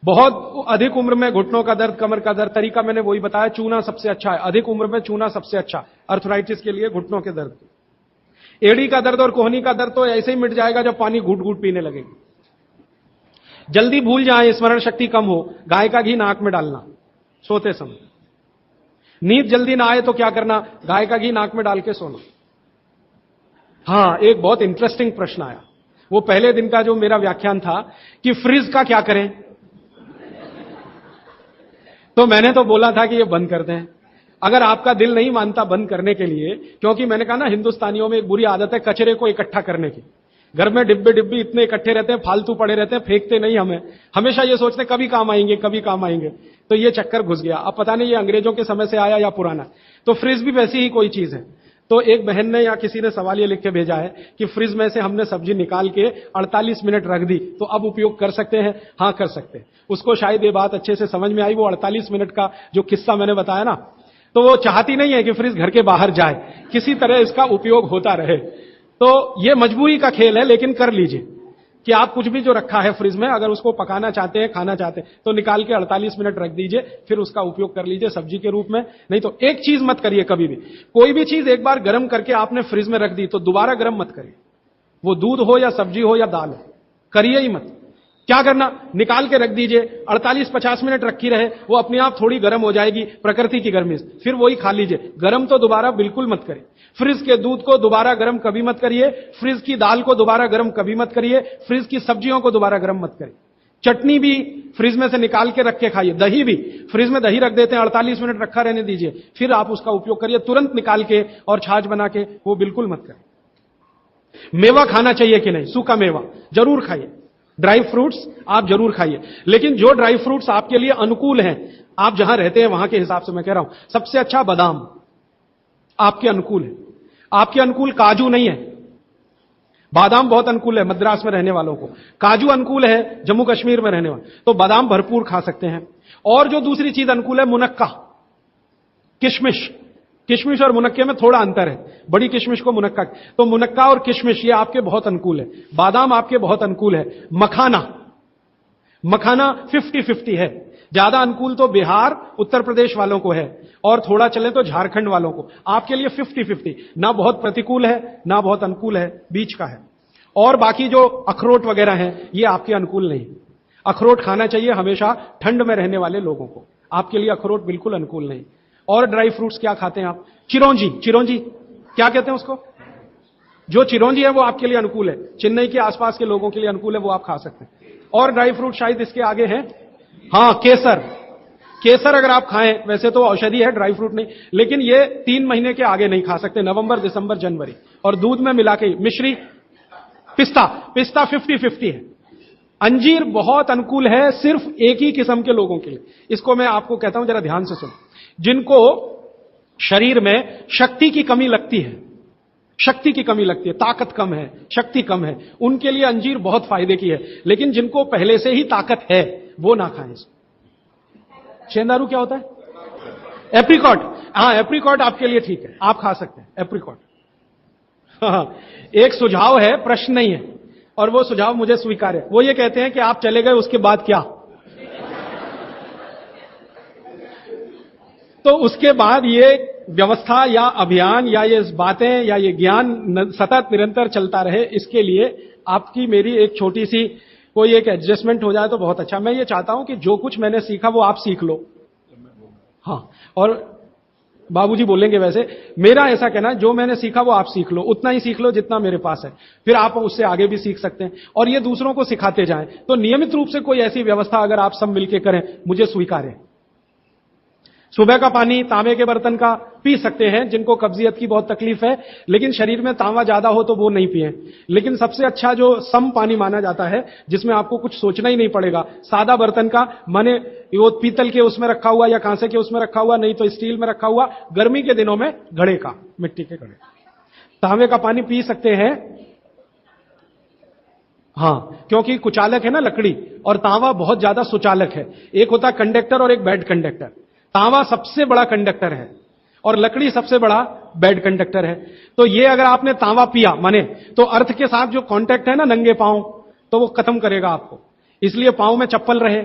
बहुत अधिक उम्र में घुटनों का दर्द, कमर का दर्द, तरीका मैंने वही बताया, चूना सबसे अच्छा है। अधिक उम्र में चूना सबसे अच्छा, अर्थराइटिस के लिए, घुटनों के दर्द। एड़ी का दर्द और कोहनी का दर्द तो ऐसे ही मिट जाएगा जब पानी घूट घूट पीने लगेगी। जल्दी भूल जाए, स्मरण शक्ति कम हो, गाय का घी नाक में डालना सोते समय। नींद जल्दी ना आए तो क्या करना? गाय का घी नाक में डाल के सोना। हां, एक बहुत इंटरेस्टिंग प्रश्न आया, वो पहले दिन का जो मेरा व्याख्यान था कि फ्रिज का क्या करें। तो मैंने तो बोला था कि ये बंद कर दें, अगर आपका दिल नहीं मानता बंद करने के लिए, क्योंकि मैंने कहा ना, हिंदुस्तानियों में एक बुरी आदत है कचरे को इकट्ठा करने की। घर में डिब्बे डिब्बी इतने इकट्ठे रहते हैं, फालतू पड़े रहते हैं, फेंकते नहीं हमें, हमेशा ये सोचते कभी काम आएंगे, कभी काम आएंगे। तो ये चक्कर घुस गया। अब पता नहीं ये अंग्रेजों के समय से आया या पुराना। तो फ्रिज भी वैसी ही कोई चीज है। तो एक बहन ने या किसी ने सवाल ये लिख के भेजा है कि फ्रिज में से हमने सब्जी निकाल के 48 मिनट रख दी, तो अब उपयोग कर सकते हैं? हाँ, कर सकते हैं। उसको शायद ये बात अच्छे से समझ में आई। वो 48 मिनट का जो किस्सा मैंने बताया ना, तो वो चाहती नहीं है कि फ्रिज घर के बाहर जाए, किसी तरह इसका उपयोग होता रहे। तो ये मजबूरी का खेल है, लेकिन कर लीजिए कि आप कुछ भी जो रखा है फ्रिज में, अगर उसको पकाना चाहते हैं, खाना चाहते हैं, तो निकाल के 48 मिनट रख दीजिए, फिर उसका उपयोग कर लीजिए सब्जी के रूप में। नहीं तो एक चीज मत करिए कभी भी, कोई भी चीज एक बार गर्म करके आपने फ्रिज में रख दी तो दोबारा गर्म मत करिए। वो दूध हो या सब्जी हो या दाल हो, करिए ही मत। क्या करना? निकाल के रख दीजिए, 48-50 मिनट रखी रहे, वो अपने आप थोड़ी गर्म हो जाएगी प्रकृति की गर्मी से, फिर वही खा लीजिए। गर्म तो दोबारा बिल्कुल मत करिए। फ्रिज के दूध को दोबारा गर्म कभी मत करिए, फ्रिज की दाल को दोबारा गर्म कभी मत करिए, फ्रिज की सब्जियों को दोबारा गर्म मत करिए। चटनी भी फ्रिज में से निकाल के रख के खाइए। दही भी फ्रिज में दही रख देते हैं, 48 मिनट रखा रहने दीजिए, फिर आप उसका उपयोग करिए, तुरंत निकाल के और छाछ बना के, वो बिल्कुल मत करिए। मेवा खाना चाहिए कि नहीं? सूखा मेवा जरूर खाइए, ड्राई फ्रूट्स आप जरूर खाइए, लेकिन जो ड्राई फ्रूट्स आपके लिए अनुकूल हैं, आप जहां रहते हैं वहां के हिसाब से मैं कह रहा हूं। सबसे अच्छा बादाम आपके अनुकूल है, आपके अनुकूल काजू नहीं है। बादाम बहुत अनुकूल है मद्रास में रहने वालों को, काजू अनुकूल है जम्मू कश्मीर में रहने वाले, तो बादाम भरपूर खा सकते हैं। और जो दूसरी चीज अनुकूल है, मुनक्का, किशमिश, किशमिश और मुनक्के में थोड़ा अंतर है, बड़ी किशमिश को मुनक्का, तो मुनक्का और किशमिश ये आपके बहुत अनुकूल है। बादाम आपके बहुत अनुकूल है। मखाना, मखाना 50-50 है। ज्यादा अनुकूल तो बिहार उत्तर प्रदेश वालों को है, और थोड़ा चले तो झारखंड वालों को। आपके लिए 50-50, ना बहुत प्रतिकूल है ना बहुत अनुकूल है, बीच का है। और बाकी जो अखरोट वगैरह हैं ये आपके अनुकूल नहीं। अखरोट खाना चाहिए हमेशा ठंड में रहने वाले लोगों को, आपके लिए अखरोट बिल्कुल अनुकूल नहीं। और ड्राई फ्रूट्स क्या खाते हैं आप? चिरौंजी, चिरौंजी क्या कहते हैं उसको? जो चिरौंजी है वो आपके लिए अनुकूल है, चेन्नई के आसपास के लोगों के लिए अनुकूल है, वो आप खा सकते हैं। और ड्राई फ्रूट शायद इसके आगे हैं, हां केसर। केसर अगर आप खाएं, वैसे तो औषधि है, ड्राई फ्रूट नहीं, लेकिन ये 3 महीने के आगे नहीं खा सकते, नवंबर दिसंबर जनवरी, और दूध में मिला के। मिश्री, पिस्ता, पिस्ता 50-50 है। अंजीर बहुत अनुकूल है सिर्फ एक ही किस्म के लोगों के लिए। इसको मैं आपको कहता हूं, जरा ध्यान से सुनो। जिनको शरीर में शक्ति की कमी लगती है, शक्ति की कमी लगती है, ताकत कम है, शक्ति कम है, उनके लिए अंजीर बहुत फायदे की है। लेकिन जिनको पहले से ही ताकत है वो ना खाएं इसको। शेंदारू क्या होता है? एप्रिकॉट, हां एप्रिकॉट आपके लिए ठीक है, आप खा सकते हैं एप्रिकॉट। हाँ, एक सुझाव है, प्रश्न नहीं है, और वो सुझाव मुझे स्वीकार है। वो ये कहते हैं कि आप चले गए उसके बाद क्या? तो उसके बाद ये व्यवस्था या अभियान या ये बातें या ये ज्ञान सतत निरंतर चलता रहे, इसके लिए आपकी मेरी एक छोटी सी कोई एक एडजस्टमेंट हो जाए तो बहुत अच्छा। मैं ये चाहता हूं कि जो कुछ मैंने सीखा वो आप सीख लो। हां, और बाबूजी बोलेंगे वैसे, मेरा ऐसा कहना है जो मैंने सीखा वो आप सीख लो, उतना ही सीख लो जितना मेरे पास है, फिर आप उससे आगे भी सीख सकते हैं, और ये दूसरों को सिखाते जाएं। तो नियमित रूप से कोई ऐसी व्यवस्था अगर आप सब मिलकर करें, मुझे स्वीकार है। सुबह का पानी तांबे के बर्तन का पी सकते हैं जिनको कब्जियत की बहुत तकलीफ है, लेकिन शरीर में तांबा ज्यादा हो तो वो नहीं पिए। लेकिन सबसे अच्छा जो सम पानी माना जाता है, जिसमें आपको कुछ सोचना ही नहीं पड़ेगा, सादा बर्तन का, माने वो पीतल के उसमें रखा हुआ या कांसे के उसमें रखा हुआ, नहीं तो स्टील में रखा हुआ, गर्मी के दिनों में घड़े का, मिट्टी के घड़े, तांबे का पानी पी सकते हैं। हां, क्योंकि कुचालक है ना लकड़ी, और तांबा बहुत ज्यादा सुचालक है। एक होता है कंडक्टर और एक बैड कंडक्टर। तांबा सबसे बड़ा कंडक्टर है और लकड़ी सबसे बड़ा बैड कंडक्टर है। तो ये अगर आपने तांबा पिया माने, तो अर्थ के साथ जो कांटेक्ट है ना नंगे पांव, तो वो खत्म करेगा आपको। इसलिए पांव में चप्पल रहे,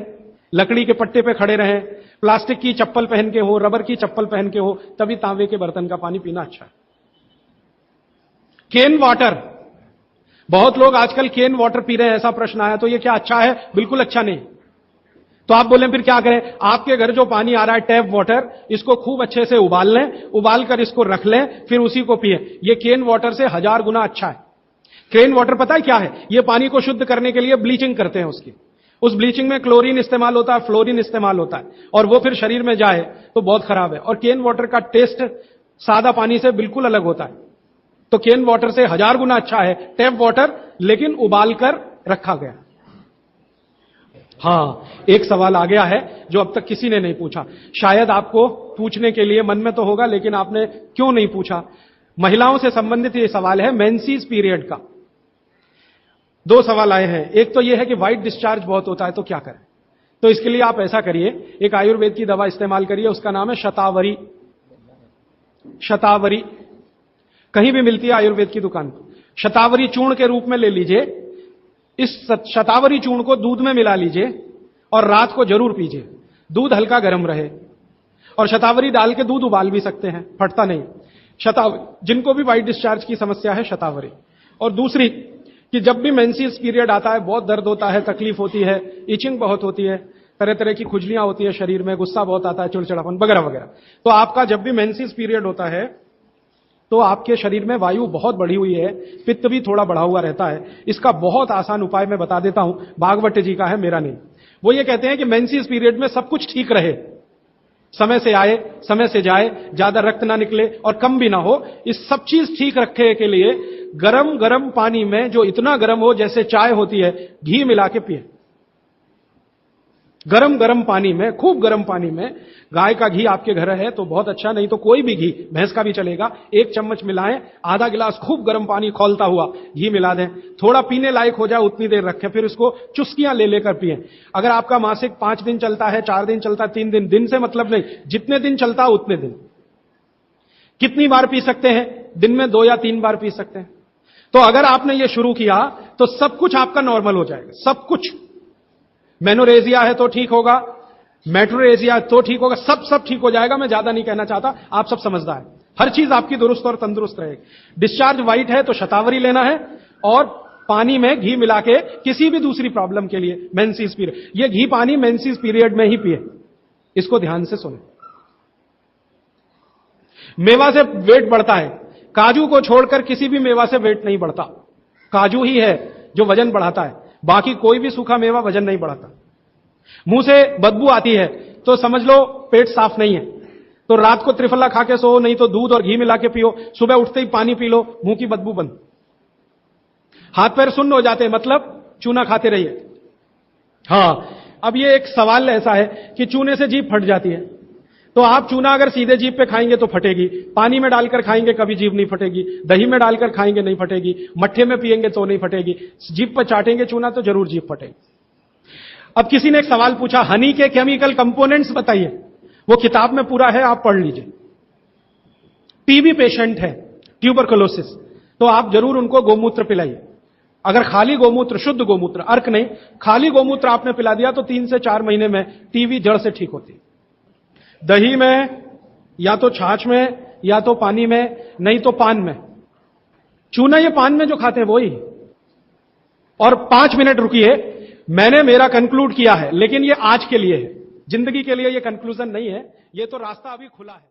लकड़ी के पट्टे पे खड़े रहे, प्लास्टिक की चप्पल पहन के हो, रबर की चप्पल पहन के हो, तभी तांबे के बर्तन का पानी पीना अच्छा है। केन वाटर, बहुत लोग आजकल केन वाटर पी रहे हैं, ऐसा प्रश्न आया, तो ये क्या अच्छा है? बिल्कुल अच्छा नहीं। तो आप बोले फिर क्या करें? आपके घर जो पानी आ रहा है टैप वाटर, इसको खूब अच्छे से उबाल लें, उबाल कर इसको रख लें, फिर उसी को पिए। ये केन वाटर से 1000 गुना अच्छा है। केन वाटर पता है क्या है? ये पानी को शुद्ध करने के लिए ब्लीचिंग करते हैं उसकी। उस ब्लीचिंग में क्लोरीन इस्तेमाल होता है, फ्लोरीन इस्तेमाल होता है, और वो फिर शरीर में जाए तो बहुत खराब है। और केन वाटर का टेस्ट सादा पानी से बिल्कुल अलग होता है। तो केन वाटर से 1000 गुना अच्छा है टैप वाटर, लेकिन उबाल कर रखा गया। हां, एक सवाल आ गया है जो अब तक किसी ने नहीं पूछा, शायद आपको पूछने के लिए मन में तो होगा, लेकिन आपने क्यों नहीं पूछा। महिलाओं से संबंधित यह सवाल है, मेंसेस पीरियड का। 2 सवाल आए हैं। एक तो यह है कि व्हाइट डिस्चार्ज बहुत होता है, तो क्या करें? तो इसके लिए आप ऐसा करिए, एक आयुर्वेद की दवा इस्तेमाल करिए, उसका नाम है शतावरी। शतावरी कहीं भी मिलती है आयुर्वेद की दुकान पर। शतावरी चूर्ण के रूप में ले लीजिए। इस शतावरी चूर्ण को दूध में मिला लीजिए और रात को जरूर पीजिए। दूध हल्का गर्म रहे, और शतावरी डाल के दूध उबाल भी सकते हैं, फटता नहीं। शतावरी, जिनको भी व्हाइट डिस्चार्ज की समस्या है, शतावरी। और दूसरी कि जब भी मेंसेस पीरियड आता है, बहुत दर्द होता है, तकलीफ होती है, इचिंग बहुत होती है, तरह तरह की खुजलियां होती है शरीर में, गुस्सा बहुत आता है, चिड़चिड़ापन वगैरह वगैरह, तो आपका जब भी मेंसेस पीरियड होता है तो आपके शरीर में वायु बहुत बढ़ी हुई है, पित्त भी थोड़ा बढ़ा हुआ रहता है। इसका बहुत आसान उपाय मैं बता देता हूं, भागवत जी का है, मेरा नहीं। वो ये कहते हैं कि मेंसेस पीरियड में सब कुछ ठीक रहे, समय से आए समय से जाए, ज्यादा रक्त ना निकले और कम भी ना हो, इस सब चीज ठीक रखने के लिए गरम गरम पानी में, जो इतना गरम हो जैसे चाय होती है, घी मिला के पिए। गरम गरम पानी में, खूब गरम पानी में, गाय का घी आपके घर है तो बहुत अच्छा, नहीं तो कोई भी घी, भैंस का भी चलेगा, 1 चम्मच मिलाएं, आधा गिलास खूब गरम पानी खौलता हुआ घी मिला दें, थोड़ा पीने लायक हो जाए उतनी देर रखें, फिर उसको चुस्कियां ले लेकर पिएं। अगर आपका मासिक 5 दिन चलता है, 4 दिन चलता है, 3 दिन, दिन से मतलब नहीं, जितने दिन चलता है उतने दिन। कितनी बार पी सकते हैं? दिन में 2 या 3 बार पी सकते हैं। तो अगर आपने ये शुरू किया तो सब कुछ आपका नॉर्मल हो जाएगा, सब कुछ। मेनोरेजिया है तो ठीक होगा, मेट्रोरेजिया तो ठीक होगा, सब ठीक हो जाएगा। मैं ज्यादा नहीं कहना चाहता, आप सब समझदार हैं। हर चीज आपकी दुरुस्त और तंदुरुस्त रहेगी। डिस्चार्ज वाइट है तो शतावरी लेना है, और पानी में घी मिला के किसी भी दूसरी प्रॉब्लम के लिए, मेंसेस पीरियड, ये घी पानी मेंसेस पीरियड में ही पिए, इसको ध्यान से सुने। मेवा से वेट बढ़ता है, काजू को छोड़कर किसी भी मेवा से वेट नहीं बढ़ता। काजू ही है जो वजन बढ़ाता है, बाकी कोई भी सूखा मेवा वजन नहीं बढ़ाता। मुंह से बदबू आती है तो समझ लो पेट साफ नहीं है, तो रात को त्रिफला खा के सो, नहीं तो दूध और घी मिला के पियो, सुबह उठते ही पानी पी लो, मुंह की बदबू बंद। हाथ पैर सुन्न हो जाते हैं, मतलब चूना खाते रहिए। हां, अब ये एक सवाल ऐसा है कि चूने से जीभ फट जाती है, तो आप चूना अगर सीधे जीभ पे खाएंगे तो फटेगी, पानी में डालकर खाएंगे कभी जीभ नहीं फटेगी, दही में डालकर खाएंगे नहीं फटेगी, मट्ठे में पिएंगे तो नहीं फटेगी, जीभ पर चाटेंगे चूना तो जरूर जीभ फटेगी। अब किसी ने एक सवाल पूछा, हनी के केमिकल कंपोनेंट्स बताइए। वो किताब में पूरा है, आप पढ़ लीजिए। टीबी पेशेंट है, ट्यूबरकुलोसिस, तो आप जरूर उनको गोमूत्र पिलाइए। अगर खाली गोमूत्र, शुद्ध गोमूत्र, अर्क नहीं, खाली गोमूत्र आपने पिला दिया तो 3 से 4 महीने में टीबी जड़ से ठीक होती है। दही में, या तो छाछ में, या तो पानी में, नहीं तो पान में। चूना ये पान में जो खाते हैं वही। और 5 मिनट रुकिए, मैंने मेरा कंक्लूड किया है, लेकिन ये आज के लिए है, जिंदगी के लिए ये कंक्लूजन नहीं है, ये तो रास्ता अभी खुला है।